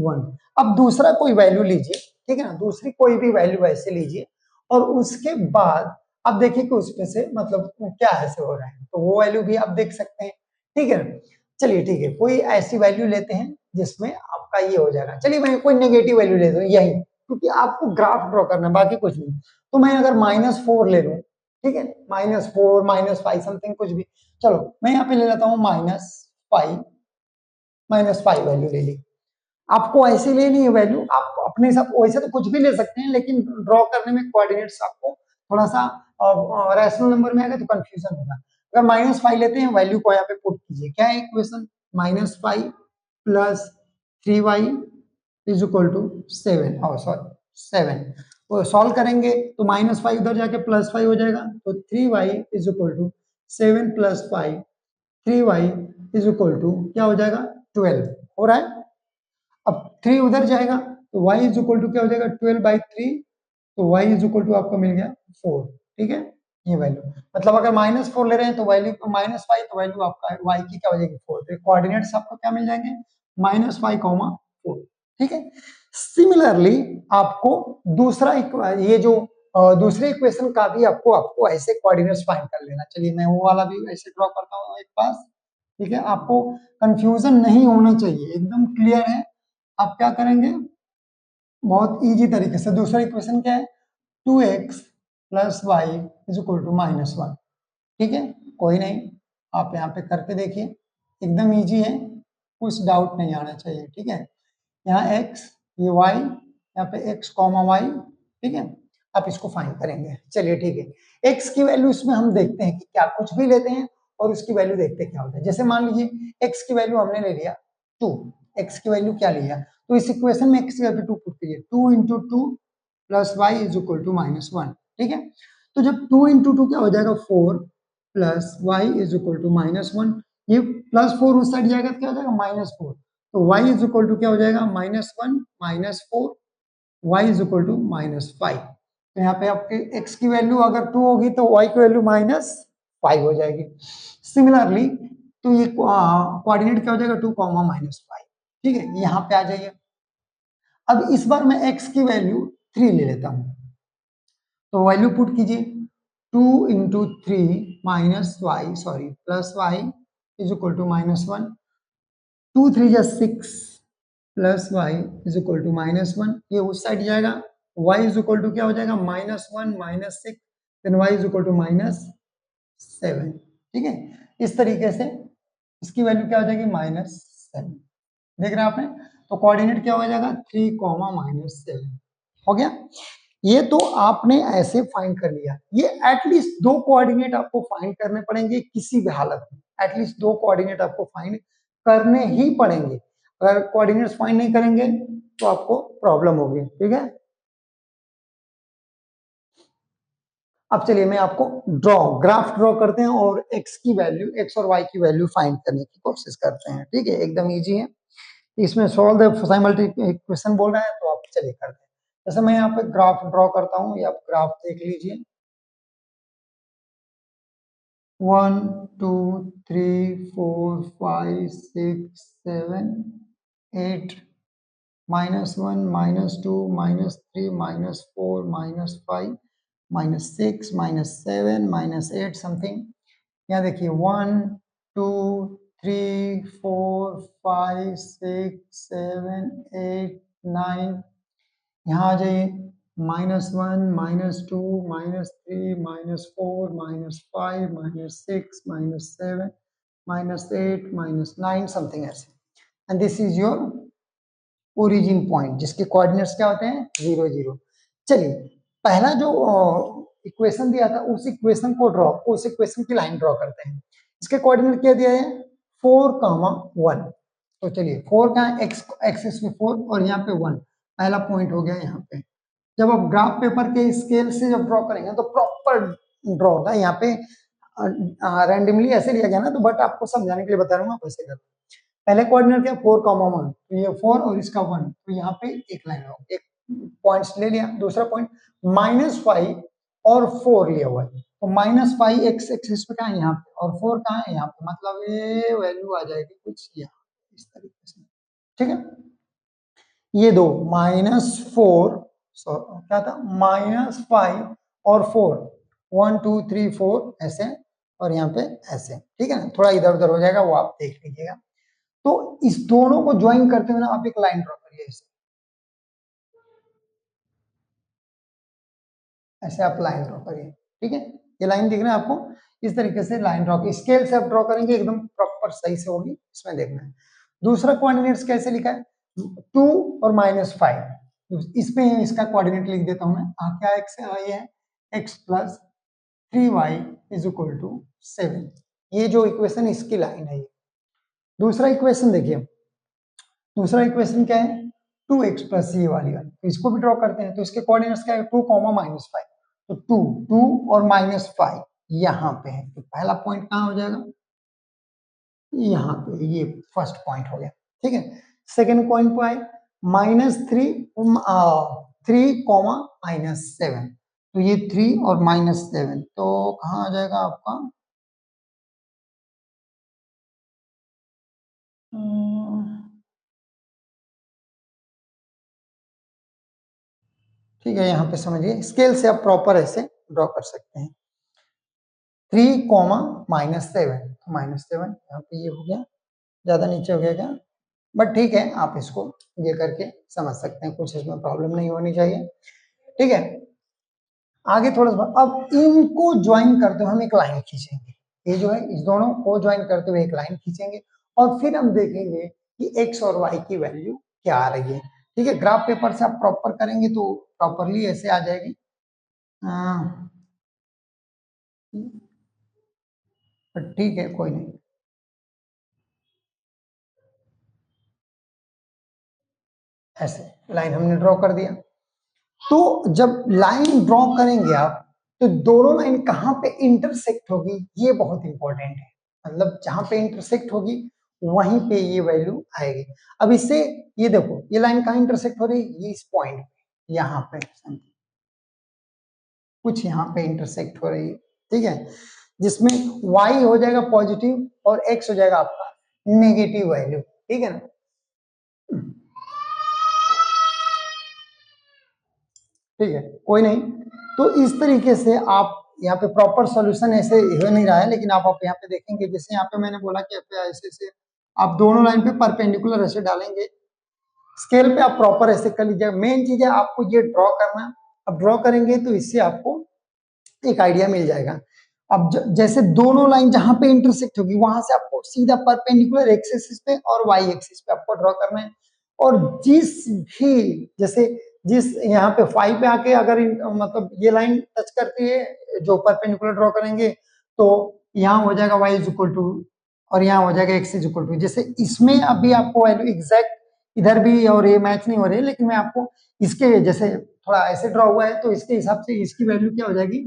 [SPEAKER 1] 1। अब दूसरा कोई वैल्यू लीजिए, ठीक है ना, दूसरी कोई भी वैल्यू ऐसे लीजिए और उसके बाद आप देखिए कि उसमें से मतलब क्या ऐसे हो रहा है, तो वो वैल्यू भी आप देख सकते हैं, ठीक है ना। चलिए ठीक है, कोई ऐसी वैल्यू लेते हैं जिसमें आपका ये हो जाएगा। चलिए मैं कोई नेगेटिव वैल्यू लेता हूँ यही, क्योंकि आपको ग्राफ ड्रॉ करना है, बाकी कुछ नहीं। तो मैं अगर -4 ले लूं, ठीक है, -4 -5 समथिंग कुछ भी, चलो मैं यहाँ पे ले लेता हूँ -5, -5 वैल्यू ले ली। आपको ऐसे लेनी है वैल्यू, आप अपने हिसाब वैसे तो कुछ भी ले सकते हैं, लेकिन ड्रॉ करने में कोऑर्डिनेट्स आपको थोड़ा सा रैशनल नंबर में आएगा तो कंफ्यूजन होगा। अगर -5 लेते हैं, वैल्यू को यहाँ पे पुट कीजिए, क्या है equation, -5 plus 3y is equal to 7, और सॉरी 7, तो सॉल्व करेंगे तो -5 उधर जाके +5 हो जाएगा, तो 3y is equal to 7 + 5, 3y is equal to क्या हो जाएगा, 12 हो रहा है। अब 3 उधर जाएगा तो y इज इक्वल टू क्या हो जाएगा, 12/3, तो y इज इक्वल टू आपका मिल गया 4, ठीक है, ये वैल्यू, मतलब अगर -4 ले रहे हैं तो वैल्यू -5, तो वैल्यू आपका y की क्या हो जाएगी 4, तो कोऑर्डिनेट्स आपको क्या मिल जाएंगे, -5, 4, ठीक है। सिमिलरली आपको दूसरा ये जो दूसरे इक्वेशन का भी आपको ऐसे कोऑर्डिनेट्स फाइंड कर लेना। चलिए मैं वो वाला भी ऐसे ड्रॉ करता हूँ एक पास, ठीक है, आपको कंफ्यूजन नहीं होना चाहिए, एकदम क्लियर है। आप क्या करेंगे, बहुत इजी तरीके से, दूसरा इक्वेशन क्या है, 2x + y is equal to -1, ठीक है, कोई नहीं, आप यहाँ पे करके देखिए, एकदम इजी है, कुछ डाउट नहीं आना चाहिए, ठीक है। यहाँ x, ये y, यहाँ पे x, y, ठीक है, आप इसको फाइंड करेंगे। चलिए ठीक है, x की वैल्यू इसमें हम देखते हैं कि क्या, कुछ भी लेते हैं और उसकी वैल्यू देखते हैं क्या होता है। जैसे मान लीजिए x की वैल्यू हमने ले लिया 2, x की वैल्यू क्या लिया, तो इस इक्वेशन में x की वैल्यू 2 पुट करिए, 2 × 2 + y इज इक्वल टू -1, ठीक है। तो जब 2 × 2 क्या हो जाएगा, 4 + y इज इक्वल टू -1, ये +4 उस साइड जाएगा तो क्या हो जाएगा, -4, तो y इज इक्वल टू क्या हो जाएगा, -1 -4, y इज इक्वल टू -5। तो यहाँ पे आपके x की वैल्यू अगर 2 होगी तो y की वैल्यू -5 हो जाएगी। सिमिलरली तो ये कोऑर्डिनेट क्या हो जाएगा, 2, -5, ठीक है, यहाँ पे आ जाइए। अब इस बार मैं x की वैल्यू 3 ले लेता हूँ, तो वैल्यू पुट कीजिए, 2 × 3 -y sorry +y is equal to -1, 2 3 जा 6 + y इज इक्वल टू -1, ये उस साइड जाएगा, y इज इक्वल टू क्या हो जाएगा, -1 -6, then y is equal to -7, ठीक है। इस तरीके से इसकी वैल्यू क्या हो जाएगी, -7, देख रहे हैं आपने, तो कोऑर्डिनेट क्या हो जाएगा, 3, -7 हो गया। ये तो आपने ऐसे फाइंड कर लिया, ये एटलीस्ट 2 कोऑर्डिनेट आपको फाइंड करने पड़ेंगे किसी भी हालत में, एटलीस्ट 2 कोऑर्डिनेट आपको फाइंड करने ही पड़ेंगे। अगर कोऑर्डिनेट्स फाइंड नहीं करेंगे तो आपको प्रॉब्लम होगी, ठीक है। अब चलिए मैं आपको ग्राफ ड्रॉ करते हैं और x और y की वैल्यू फाइंड करने की कोशिश करते हैं, ठीक है, एकदम इजी है। इसमें सॉल्व द साइमल्टेनियस इक्वेशन बोल रहा है, तो आप चलिए करते हैं। जैसे मैं यहाँ पे ग्राफ ड्रॉ करता हूँ, ये आप ग्राफ देख लीजिए, 1 2 3 4 5 6 7 8, -1 -2 -3 -4 -5 -6 -7 -8 समथिंग। यहाँ देखिए 1 2 3 4 5 6 7 8 9, यहाँ आ जाइए, -1 -2 -3 -4 -5 -6 -7 -8 -9 समथिंग ऐसे, and this is your origin point, जिसके कोऑर्डिनेट्स क्या होते हैं, 0 0। चलिए पहला जो इक्वेशन दिया था उस इक्वेशन को उस इक्वेशन की लाइन ड्रॉ करते हैं। इसके कोऑर्डिनेट क्या दिया है, 4, 1, तो चलिए 4 का एक्स एक्सिस में 4 और यहाँ पे 1, पहला पॉइंट हो गया यहाँ पे। जब आप ग्राफ पेपर के स्केल से जब ड्रॉ करेंगे तो प्रॉपर ड्रॉ होगा, यहाँ पे रैंडमली ऐसे लिया गया ना, तो बट आपको समझाने के लिए बता रहा हूँ, आप ऐसे कर, पहले कोऑर्डिनेट क्या, 4, 1, तो ये 4 और इसका 1, तो यहाँ पे एक लाइन हो, एक पॉइंट्स ले लिया। दूसरा पॉइंट -5 और 4 लिया हुआ है, तो -5 एक्स एक्सिस पे कहाँ है, यहाँ पे, और 4 कहाँ है, यहाँ पे, मतलब ये वैल्यू आ जाएगी कुछ यहाँ इस तरीके से, ठीक है। ये दो -4 क्या था, -5 और 4, 1 2 3 4 ऐसे, और यहाँ पे ऐसे, ठीक है ना, थोड़ा इधर उधर हो जाएगा, वो आप देख लीजिएगा। तो इस दोनों को ज्वाइन करते हुए ना आप एक लाइन ड्रॉ करिए, ऐसे आप लाइन ड्रॉ करिए, ठीक है। ये लाइन दिख रहा है आपको, इस तरीके से लाइन ड्रॉ की स्केल से आप ड्रॉ करेंगे, एकदम प्रॉपर सही से होगी, इसमें देखना है। दूसरा कोऑर्डिनेट्स कैसे लिखा है, 2 और -5, इसमें इसका कोऑर्डिनेट लिख देता हूं मैं, क्या एक्स ये है, x plus 3y is equal to 7, ये जो इक्वेशन इसकी लाइन है। दूसरा इक्वेशन देखिए, दूसरा इक्वेशन क्या है, 2x प्लस ये वाली तो इसको भी ड्रॉ करते हैं, तो इसके कोऑर्डिनेट्स क्या है, 2, -5, तो 2 और -5 यहाँ पे है, तो पहला पॉइंट कहाँ हो जाएगा, यहाँ पे, ये फर्स्ट पॉइंट हो गया, ठीक है। सेकंड पॉइंट पे आए, -3 तो ये 3 और -7, तो कहाँ आ जाएगा आपका, ठीक है, यहाँ पे समझिए, स्केल से आप प्रॉपर ऐसे ड्रॉ कर सकते हैं, 3, -7, तो -7 यहाँ पे ये हो गया, ज्यादा नीचे हो गया क्या, बट ठीक है, आप इसको ये करके समझ सकते हैं, कुछ इसमें प्रॉब्लम नहीं होनी चाहिए, ठीक है। आगे थोड़ा सा, अब इनको ज्वाइन करते हुए हम एक लाइन खींचेंगे, ये जो है इस दोनों को ज्वाइन करते हुए एक लाइन खींचेंगे, और फिर हम देखेंगे कि x और y की वैल्यू क्या आ रही है, ठीक है। ग्राफ पेपर से आप प्रॉपर करेंगे तो प्रॉपरली ऐसे आ जाएगी, ठीक है, कोई नहीं, ऐसे लाइन हमने ड्रॉ कर दिया। तो जब लाइन ड्रॉ करेंगे आप, तो दोनों लाइन कहां पे इंटरसेक्ट होगी, ये बहुत इंपॉर्टेंट है, मतलब जहां पे इंटरसेक्ट होगी वहीं पे ये वैल्यू आएगी। अब इससे ये देखो, ये लाइन कहां इंटरसेक्ट हो रही है, ये इस पॉइंट पे, यहाँ पे कुछ यहाँ पे इंटरसेक्ट हो रही है, ठीक है, जिसमें y हो जाएगा पॉजिटिव और x हो जाएगा आपका नेगेटिव वैल्यू, ठीक है ना। ठीक है, कोई नहीं, तो इस तरीके से आप यहाँ पे प्रॉपर सॉल्यूशन ऐसे हो नहीं रहा है, लेकिन आप यहाँ पे देखेंगे, जैसे यहाँ पे मैंने बोला कि ऐसे ऐसे आप दोनों लाइन पे परपेंडिकुलर ऐसे डालेंगे, स्केल पे आप प्रॉपर ऐसे कर लीजिए। मेन चीज है आपको ये ड्रॉ करना, अब ड्रॉ करेंगे तो इससे आपको एक आइडिया मिल जाएगा। अब जैसे दोनों लाइन जहां पे इंटरसेक्ट होगी वहां से आपको सीधा परपेंडिकुलर एक्स एक्सिस पे और वाई एक्सिस पे आपको ड्रॉ करना है, और जिस भी, जैसे जिस यहाँ पे 5 पे आके अगर मतलब ये लाइन टच करती है जो परपेंडिकुलर ड्रॉ करेंगे, तो यहाँ हो जाएगा y इज इक्वल टू, और यहाँ हो जाएगा x इज इक्वल टू, जैसे इसमें अभी आपको वैल्यू एग्जैक्ट इधर भी और ये मैच नहीं हो रही है, लेकिन मैं आपको इसके जैसे थोड़ा ऐसे ड्रॉ हुआ है तो इसके हिसाब से इसकी वैल्यू क्या हो जाएगी,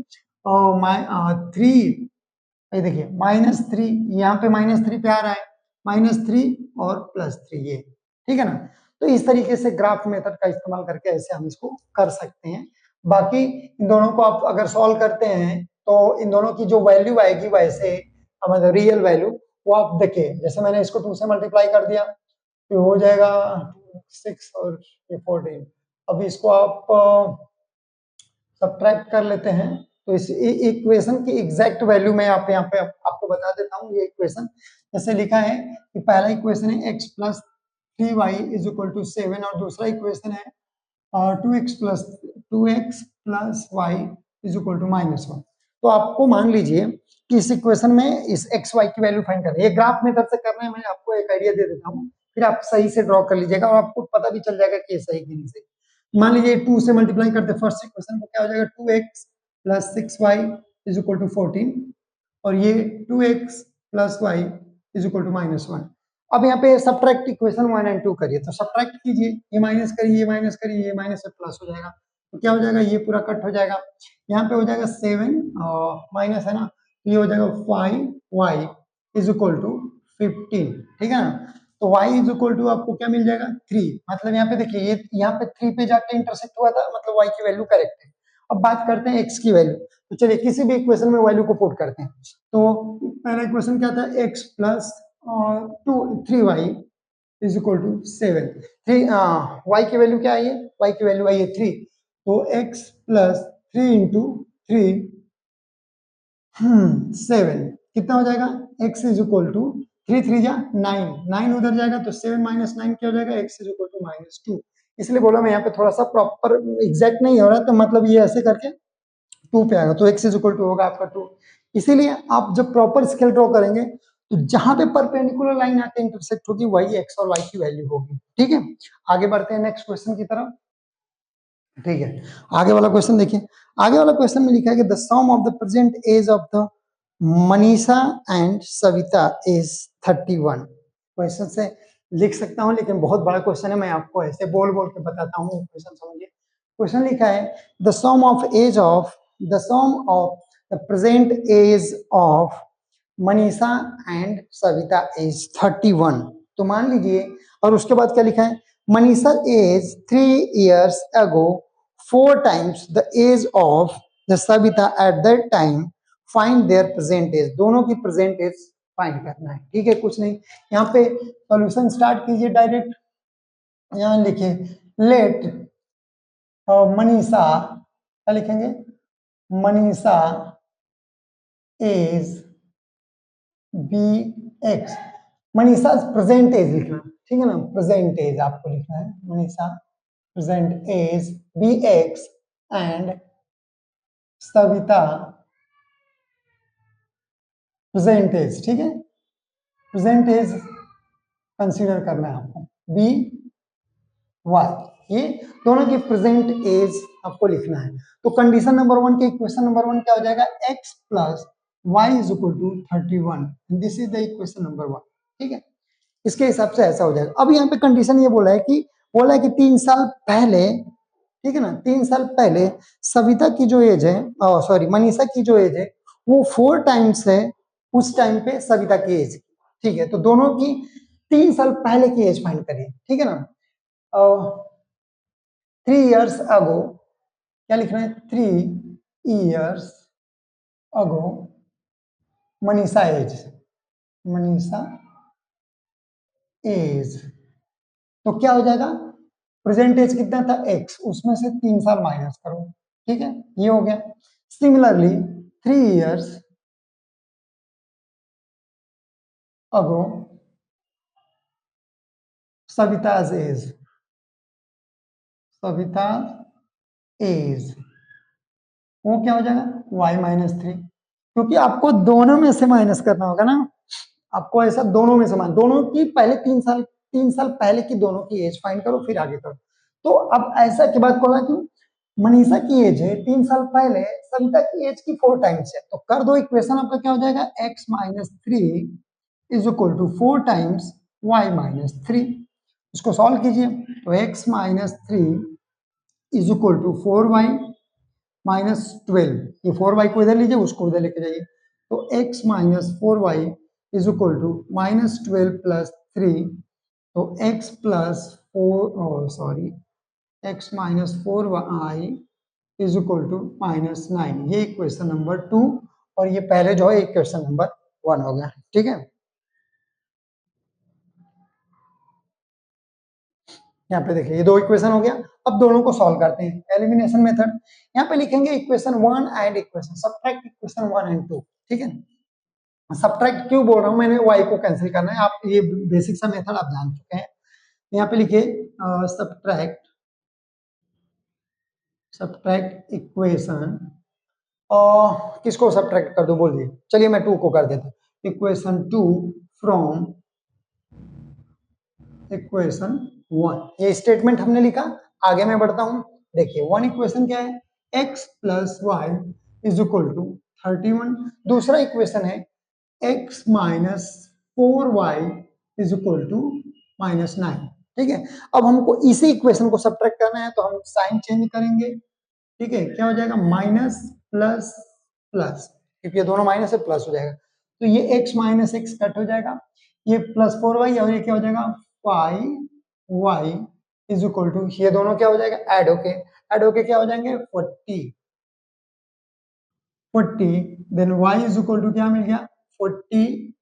[SPEAKER 1] 3, ये देखिए -3, यहाँ पे -3 पे आ रहा है, -3 और +3 ये, ठीक है ना। तो इस तरीके से ग्राफ मेथड का इस्तेमाल करके ऐसे हम इसको कर सकते हैं। बाकी इन दोनों को आप अगर सॉल्व करते हैं तो इन दोनों की जो वैल्यू आएगी वैसे मतलब रियल वैल्यू, वो आप देखिए, जैसे मैंने इसको 2 से मल्टीप्लाई कर दिया तो हो जाएगा 6 और 14, अब इसको आप सब्ट्रैक्ट कर लेते हैं, तो इस इक्वेशन की एग्जैक्ट वैल्यू मैं यहाँ पे आपको बता देता हूँ। ये इक्वेशन जैसे लिखा है कि पहला इक्वेशन है x plus 3y is equal to 7, और दूसरा इक्वेशन है 2x plus y is equal to -1। तो आपको मान लीजिए कि इस इक्वेशन में इस x y की वैल्यू फाइंड करनी है, ये ग्राफ मेथड से करना है, मैं आपको एक आइडिया दे देता हूँ, फिर आप सही से ड्रॉ कर लीजिएगा और आपको पता भी चल जाएगा कि ये सही कि नहीं सही। मान लीजिए 2 से मल्टीप्लाई करते फर्स्ट इक्वेशन को, क्या हो जाएगा 2x plus 6y is equal to 14, और ये 2x plus y is equal to -1। अब यहाँ पे सब्ट्रैक्ट इक्वेशन 1 एंड 2 करिए, तो सब्ट्रैक्ट कीजिए, ये माइनस करिए, ये माइनस करिए, ये माइनस से प्लस हो जाएगा, तो क्या हो जाएगा, ये पूरा कट हो जाएगा, यहाँ पे हो जाएगा 7 माइनस है ना, ये हो जाएगा 5y इज इक्वल टू 15, ठीक है ना। तो y इज इक्वल टू आपको क्या मिल जाएगा 3, मतलब यहाँ पे देखिए ये यहाँ पे 3 पे जाके इंटरसेक्ट हुआ था, मतलब y की वैल्यू करेक्ट है। अब बात करते हैं x की वैल्यू, तो चलिए किसी भी इक्वेशन में वैल्यू को पुट करते हैं, तो पहला इक्वेशन क्या था, x plus 3y is equal to 7, 3 y की वैल्यू क्या आई है, y की वैल्यू आई है 3, तो x प्लस 3 × 3 7 कितना हो जाएगा? x इज इक्वल टू 3 जा 9, 9 उधर जाएगा तो 7 माइनस 9 क्या हो जाएगा? x is equal to -2। इसलिए बोला मैं यहाँ पे थोड़ा सा प्रॉपर एग्जैक्ट नहीं हो रहा, तो मतलब ये ऐसे करके 2 पे आएगा, तो x इज इक्वल टू होगा आपका 2। इसीलिए आप जब प्रॉपर स्केल ड्रॉ करेंगे तो जहां पे परपेंडिकुलर लाइन आके इंटरसेक्ट होगी वही x और y की वैल्यू होगी। ठीक है, आगे बढ़ते हैं नेक्स्ट क्वेश्चन की तरफ। ठीक है, आगे वाला क्वेश्चन देखिए। आगे वाला क्वेश्चन में लिखा है कि the sum of the present age of the Manisha and Savita is 31। Question से लिख सकता हूं, लेकिन बहुत बड़ा क्वेश्चन है, मैं आपको ऐसे बोल बोल के बताता हूँ, क्वेश्चन समझिए। क्वेश्चन लिखा है the sum of age of the sum of the present age of Manisha and Savita is 31। तो मान लीजिए, और उसके बाद क्या लिखा है? Manisha age 3 years ago 4 times the age of the Savita at that time, find their present age। दोनों की प्रेजेंट एज फाइंड करना है। ठीक है, कुछ नहीं, यहाँ पे सॉल्यूशन स्टार्ट कीजिए डायरेक्ट। यहाँ लिखिए लेट मनीषा, क्या लिखेंगे? Manisha age be x, Manisha present age लिखना, ठीक है ना? प्रेजेंट एज आपको लिखना है, Manisha present age be x and Savita present age. ठीक है, प्रेजेंट एज कंसीडर करना है आपको, बी वाई, ये दोनों की प्रेजेंट एज आपको लिखना है। तो कंडीशन नंबर 1 के इक्वेशन नंबर 1 क्या हो जाएगा? x plus y is equal to 31। This is the equation number 1। ठीक है, इसके हिसाब से ऐसा हो जाएगा। अब यहाँ पे कंडीशन ये बोला है कि 3 साल पहले, ठीक है ना, 3 साल पहले सविता की जो एज है, सॉरी मनीषा की जो एज है वो 4 टाइम्स है उस टाइम पे सविता की एज। ठीक है, तो दोनों की 3 साल पहले की एज फाइंड करिए। ठीक है ना, 3 years ago, क्या लिखना है? 3 years ago Manisha age, Manisha age, तो क्या हो जाएगा? प्रेजेंट एज कितना था? x, उसमें से 3 साल माइनस करो। ठीक है, ये हो गया। सिमिलरली 3 years ago सविता's एज, सविता एज, वो क्या हो जाएगा? y-3, क्योंकि आपको दोनों में से माइनस करना होगा ना, आपको ऐसा दोनों में से माइनस, दोनों की पहले 3 साल पहले की दोनों की एज फाइंड करो, फिर आगे करो। तो अब ऐसा की बात बोला कि मनीषा की एज है 3 साल पहले, सविता की एज की 4 टाइम्स है, तो कर दो, इक्वेशन आपका क्या हो जाएगा? x-3 is equal to 4 times y-3। इसको सॉल्व कीजिए, तो x-3 is equal to 4y-12, ये 4y को इधर लीजिए, उसको उधर लेके जाइए, तो x-4y is equal to -12 plus 3, तो x plus 4, sorry, x-4y is equal to -9। ये इक्वेशन नंबर 2, और ये पहले जो है इक्वेशन नंबर 1 हो गया। ठीक है, यहाँ पे देखिए ये 2 इक्वेशन हो गया। अब दोनों को सॉल्व करते हैं, एलिमिनेशन मेथड। यहाँ पे लिखेंगे equation 1 and equation, subtract equation 1 and 2। ठीक है, सब्ट्रैक्ट क्यों बोल रहा हूँ मैंने? y को कैंसिल करना है, आप ये बेसिक सा मेथड आप जान चुके हैं। यहाँ पे लिखिए सब्ट्रैक्ट, सब्ट्रैक्ट इक्वेशन, और किसको सब्ट्रैक्ट कर दो बोलिए? चलिए मैं 2 को कर देता हूँ, इक्वेशन 2 फ्रॉम इक्वेशन 1। ये स्टेटमेंट हमने लिखा, आगे मैं बढ़ता हूं। देखिए 1 इक्वेशन क्या है? x plus y is equal to 31। दूसरा इक्वेशन है x minus 4y is equal to -9। ठीक है, अब हमको इसी इक्वेशन को सब्ट्रैक्ट करना है, तो हम साइन चेंज करेंगे। ठीक है, क्या हो जाएगा? माइनस प्लस प्लस, क्योंकि ये दोनों माइनस है, प्लस हो जाएगा, तो ये x माइनस एक्स कट हो जाएगा, ये प्लस 4y, और ये क्या हो जाएगा? 5y इज इक्वल टू, ये दोनों क्या हो जाएगा? ऐड होके क्या हो जाएंगे? 40, then y is equal to क्या मिल गया? 40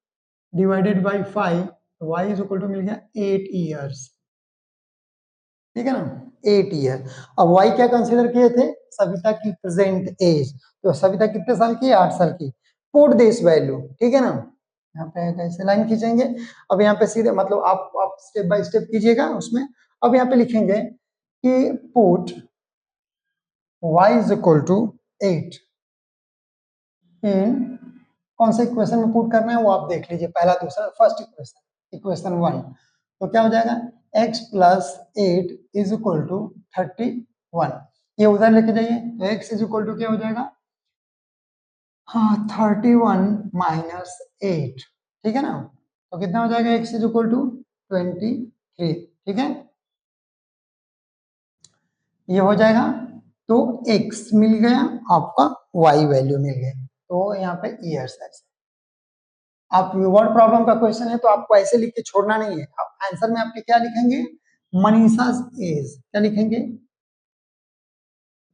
[SPEAKER 1] divided by 5, y is equal to मिल गया 8 years। ठीक है ना, 8 ईयर। अब y क्या कंसीडर किए थे? सविता की प्रेजेंट एज। तो सविता कितने साल की है? 8 साल की। पुट दिस वैल्यू, ठीक है ना, यहाँ पे कैसे लाइन खींचेंगे। अब यहाँ पे सीधे मतलब आप स्टेप बाय स्टेप कीजिएगा उसमें। अब यहाँ पे लिखेंगे कि put y is equal to 8 in, कौन से इक्वेशन में पुट करना है वो आप देख लीजिए, पहला दूसरा फर्स्ट इक्वेशन, इक्वेशन 1। तो क्या हो जाएगा? x plus 8 is equal to 31। ये उधर लेके जाइए तो x इज इक्वल टू क्या हो जाएगा? हाँ 31 माइनस 8, ठीक है ना। तो कितना हो जाएगा? x इज इक्वल टू 23, ठीक है, ये हो जाएगा। तो x मिल गया आपका, y वैल्यू मिल गई। तो यहाँ पे ईयर्स है। आप वर्ड प्रॉब्लम का क्वेश्चन है तो आपको ऐसे लिख के छोड़ना नहीं है। आप आंसर में आपके क्या लिखेंगे? मनीषा's एज, क्या लिखेंगे?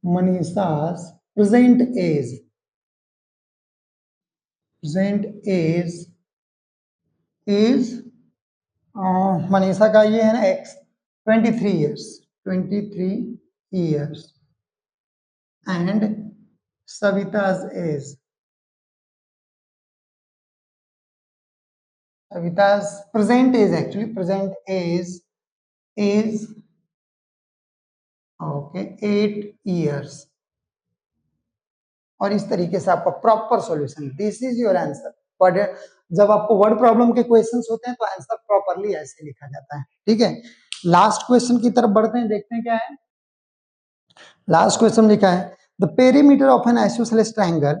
[SPEAKER 1] मनीषा's present age, present age is, Manisha का ये है ना x, 23 ईयर्स, 23 ईयर्स एंड सविता's एज, सविता's present age, actually present age is okay 8 years. और इस तरीके से आपका proper solution, this is your answer. But जब आपको वर्ड प्रॉब्लम के क्वेश्चंस होते हैं तो आंसर प्रॉपरली ऐसे लिखा जाता है, ठीक है। लास्ट क्वेश्चन की तरफ बढ़ते हैं, देखते हैं क्या है। लास्ट क्वेश्चन लिखा है the perimeter of N isosceles triangle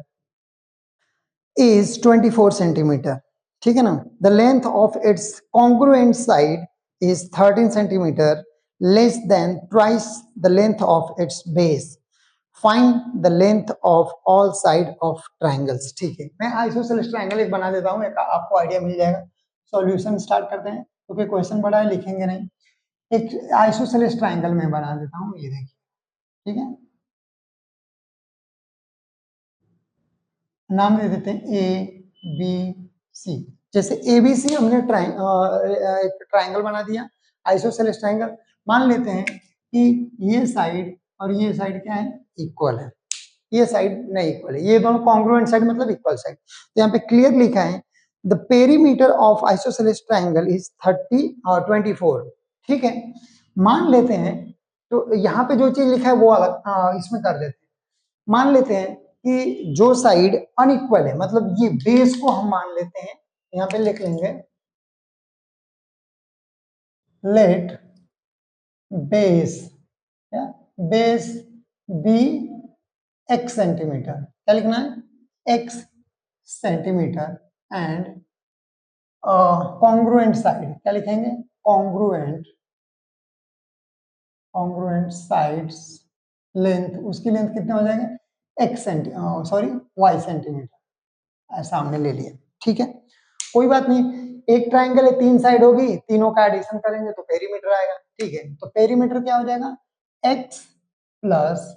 [SPEAKER 1] is 24 centimetre, ठीक है ना। The length of its congruent side is 13 centimetre less than twice the length of its base, find the length of all side of triangles. ठीक है, मैं isosceles triangle एक बना देता हूँ, एक आपको आइडिया मिल जाएगा। सॉल्यूशन स्टार्ट करते हैं, क्योंकि क्वेश्चन बड़ा है, लिखेंगे नहीं। एक आइसोसेलेस ट्रायंगल में बना देता हूँ, ये देखिए, ठीक है। नाम दे देते हैं ए बी सी। जैसे ए बी सी हमने एक ट्रायंगल बना दिया, आइसोसेलेस ट्रायंगल। मान लेते हैं कि ये साइड और ये साइड क्या है? इक्वल है। ये साइड नहीं इक्वल है, ये दोनों कॉन्ग्रुएंट साइड मतलब इक्वल साइड। तो यहाँ पे क्लियर लिखा है the perimeter of isosceles triangle is 24, ठीक है। मान लेते हैं, तो यहाँ पे जो चीज लिखा है वो अलग इसमें कर देते हैं। मान लेते हैं कि जो साइड अनइक्वल है, मतलब ये बेस को हम मान लेते हैं, यहाँ पे लिख लेंगे let base, base b x centimetre, क्या लिखना है? x centimetre and congruent side, क्या लिखेंगे? कॉन्ग्रुएंट, कॉन्ग्रुएंट साइड्स लेंथ, उसकी लेंथ कितना हो जाएगा? x सॉरी y सेंटीमीटर, ऐसा हमने ले लिया, ठीक है। कोई बात नहीं, एक ट्रायंगल है, 3 साइड होगी, तीनों का एडिशन करेंगे तो पेरीमीटर आएगा, ठीक है। तो पेरीमीटर क्या हो जाएगा? x plus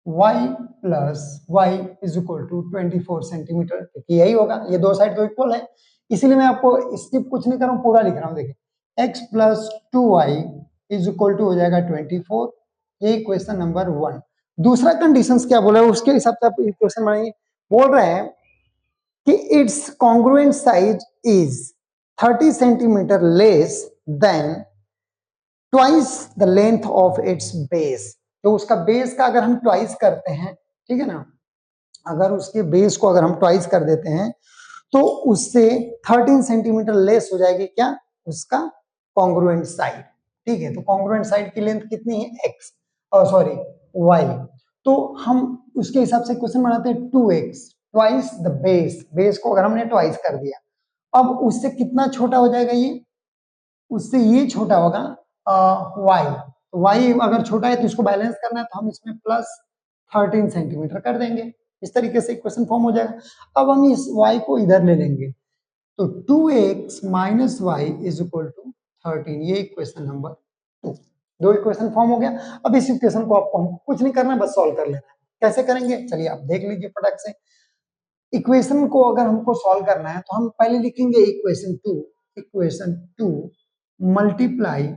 [SPEAKER 1] y plus y is equal to 24 centimetre, क्योंकि यही होगा, ये दो साइड तो इक्वल है, इसीलिए मैं आपको स्किप कुछ नहीं कर रहा हूँ, पूरा लिख रहा हूँ। देखिए x plus 2y is equal to हो जाएगा 24, ये क्वेश्चन नंबर 1। दूसरा कंडीशंस क्या बोला है उसके हिसाब से आप क्वेश्चन बनाएंगे। बोल रहे हैं कि it's congruent size is 30 centimetre less than twice the length of its base. तो उसका बेस का अगर हम ट्वाइस करते हैं, ठीक है ना, अगर उसके बेस को अगर हम ट्वाइस कर देते हैं तो उससे 13 सेंटीमीटर लेस हो जाएगी क्या? उसका कॉन्ग्रुएंट साइड, ठीक है। तो कॉन्ग्रुएंट साइड की लेंथ कितनी है? X, sorry y. तो हम उसके हिसाब से क्वेश्चन बनाते हैं 2x twice the base, base को अगर हमने ट्वाइस कर दिया, अब उससे कितना छोटा हो जाएगा? ये उससे ये छोटा होगा y। तो y अगर छोटा है तो इसको बैलेंस करना है, तो हम इसमें प्लस 13 सेंटीमीटर कर देंगे, इस तरीके से इक्वेशन फॉर्म हो जाएगा। अब हम इस y को इधर ले लेंगे, तो 2x minus y is equal to 13, ये इक्वेशन नंबर 2। दो इक्वेशन फॉर्म हो गया। अब इस इक्वेशन को आपको हमको कुछ नहीं करना है, बस सॉल्व कर लेना है। कैसे करेंगे चलिए आप देख लीजिए फटाक से। इक्वेशन को अगर हमको सॉल्व करना है तो हम पहले लिखेंगे इक्वेशन 2 मल्टीप्लाई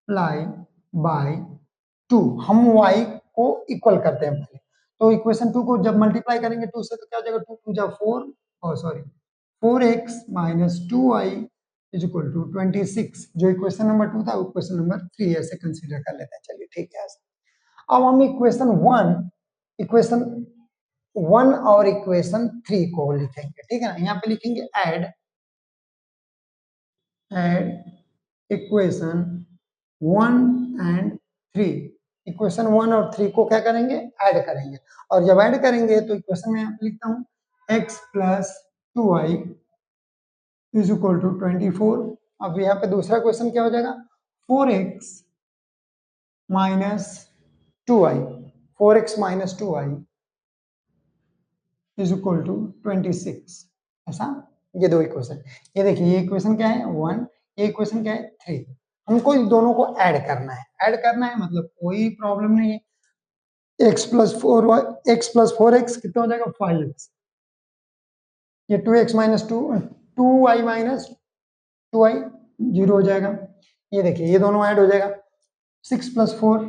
[SPEAKER 1] मल्टीप्लाई बाय 2, हम y को इक्वल करते हैं पहले। तो इक्वेशन 2 को जब मल्टीप्लाई करेंगे 2 से तो क्या हो जाएगा, 2 2 जा 4, और sorry 4x minus 2y is equal to 26। जो इक्वेशन नंबर 2 था इक्वेशन नंबर 3 ऐसे कंसीडर कर लेते हैं। चलिए ठीक है। अब हम इक्वेशन 1 और इक्वेशन 3 को लिखेंगे, ठीक है ना। यहाँ पे लिखेंगे ऐड इक्वेशन 1 एंड 3। इक्वेशन 1 और 3 को क्या करेंगे, ऐड करेंगे। और जब ऐड करेंगे तो इक्वेशन में यहाँ पे लिखता हूँ x plus 2y is equal to 24। अब यहाँ पे दूसरा क्वेश्चन क्या हो जाएगा, 4x minus 2y, 4x minus 2y is equal to 26। ऐसा ये दो इक्वेशन, ये देखिए ये इक्वेशन क्या है 1, ये इक्वेशन क्या है 3। हमको इन दोनों को ऐड करना है, ऐड करना है मतलब कोई प्रॉब्लम नहीं है। x plus 4y, x plus 4x कितना हो जाएगा 5x, ये 2x minus 2y minus 2y 0 हो जाएगा। ये देखिए ये दोनों ऐड हो जाएगा, 6 प्लस 4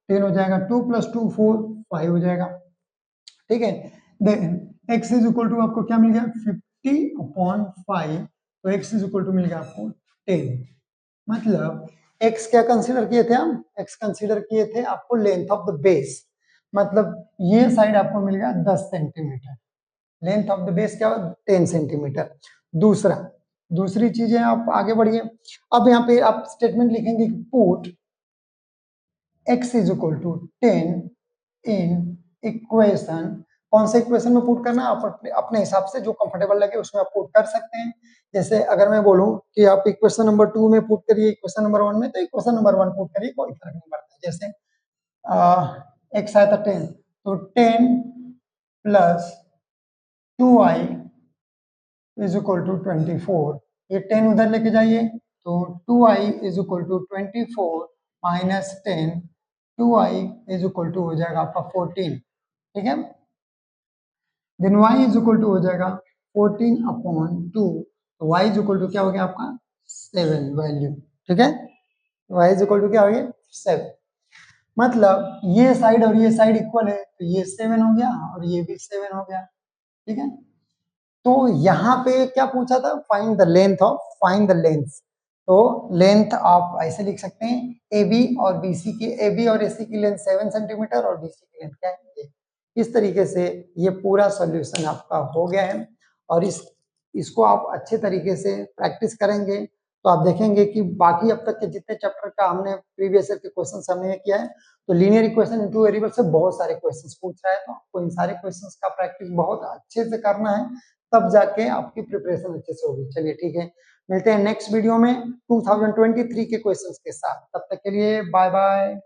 [SPEAKER 1] 10 हो जाएगा, 2 प्लस 2 4 5 हो जाएगा, ठीक है। Then x is equal to आपको क्या मिल गया 50/5, तो x इज इक्वल टू मिल गया आपको 10। मतलब x क्या कंसीडर किए थे हम, x कंसीडर किए थे आपको लेंथ ऑफ द बेस, मतलब ये साइड आपको मिल गया 10 centimetre, length of the base क्या 10 सेंटीमीटर। दूसरी चीजें आप आगे बढ़िए। अब यहाँ पे आप स्टेटमेंट लिखेंगे put x is equal to 10 in equation, कौन से इक्वेशन में पुट करना है आप अपने हिसाब से जो कंफर्टेबल लगे उसमें आप पुट कर सकते हैं। जैसे अगर मैं बोलूं कि आप इक्वेशन नंबर 2 में पुट करिए इक्वेशन नंबर 1 में, तो इक्वेशन नंबर 1 पुट करिए, कोई फर्क नहीं पड़ता। जैसे x आया था 10, तो 10 plus 2y is equal to 24, ये 10 उधर लेके जाइए तो 2y is equal to 24 minus 10, 2y is equal to हो जाएगा आपका 14, ठीक है। देन y इज इक्वल टू हो जाएगा 14/2, तो y इज इक्वल टू क्या हो गया आपका 7 वैल्यू, ठीक है। y इज इक्वल टू क्या हो गया 7, मतलब ये साइड और ये साइड इक्वल है, तो ये 7 हो गया और ये भी 7 हो गया, ठीक है। तो यहाँ पे क्या पूछा था, फाइंड द लेंथ, तो लेंथ आप ऐसे लिख सकते हैं ए बी और AC की लेंथ 7 सेंटीमीटर और BC की लेंथ क्या है ये। इस तरीके से ये पूरा सॉल्यूशन आपका हो गया है, और इसको आप अच्छे तरीके से प्रैक्टिस करेंगे तो आप देखेंगे कि बाकी अब तक के जितने चैप्टर का हमने प्रीवियस ईयर के क्वेश्चन हमने किया है, तो linear equation in two variable से बहुत सारे क्वेश्चंस पूछ रहा है, तो आपको इन सारे क्वेश्चंस का प्रैक्टिस बहुत अच्छे से करना है, तब जाके आपकी प्रिपरेशन अच्छे से होगी। चलिए ठीक है, मिलते हैं नेक्स्ट वीडियो में 2023 के क्वेश्चंस के साथ, तब तक के लिए बाय बाय।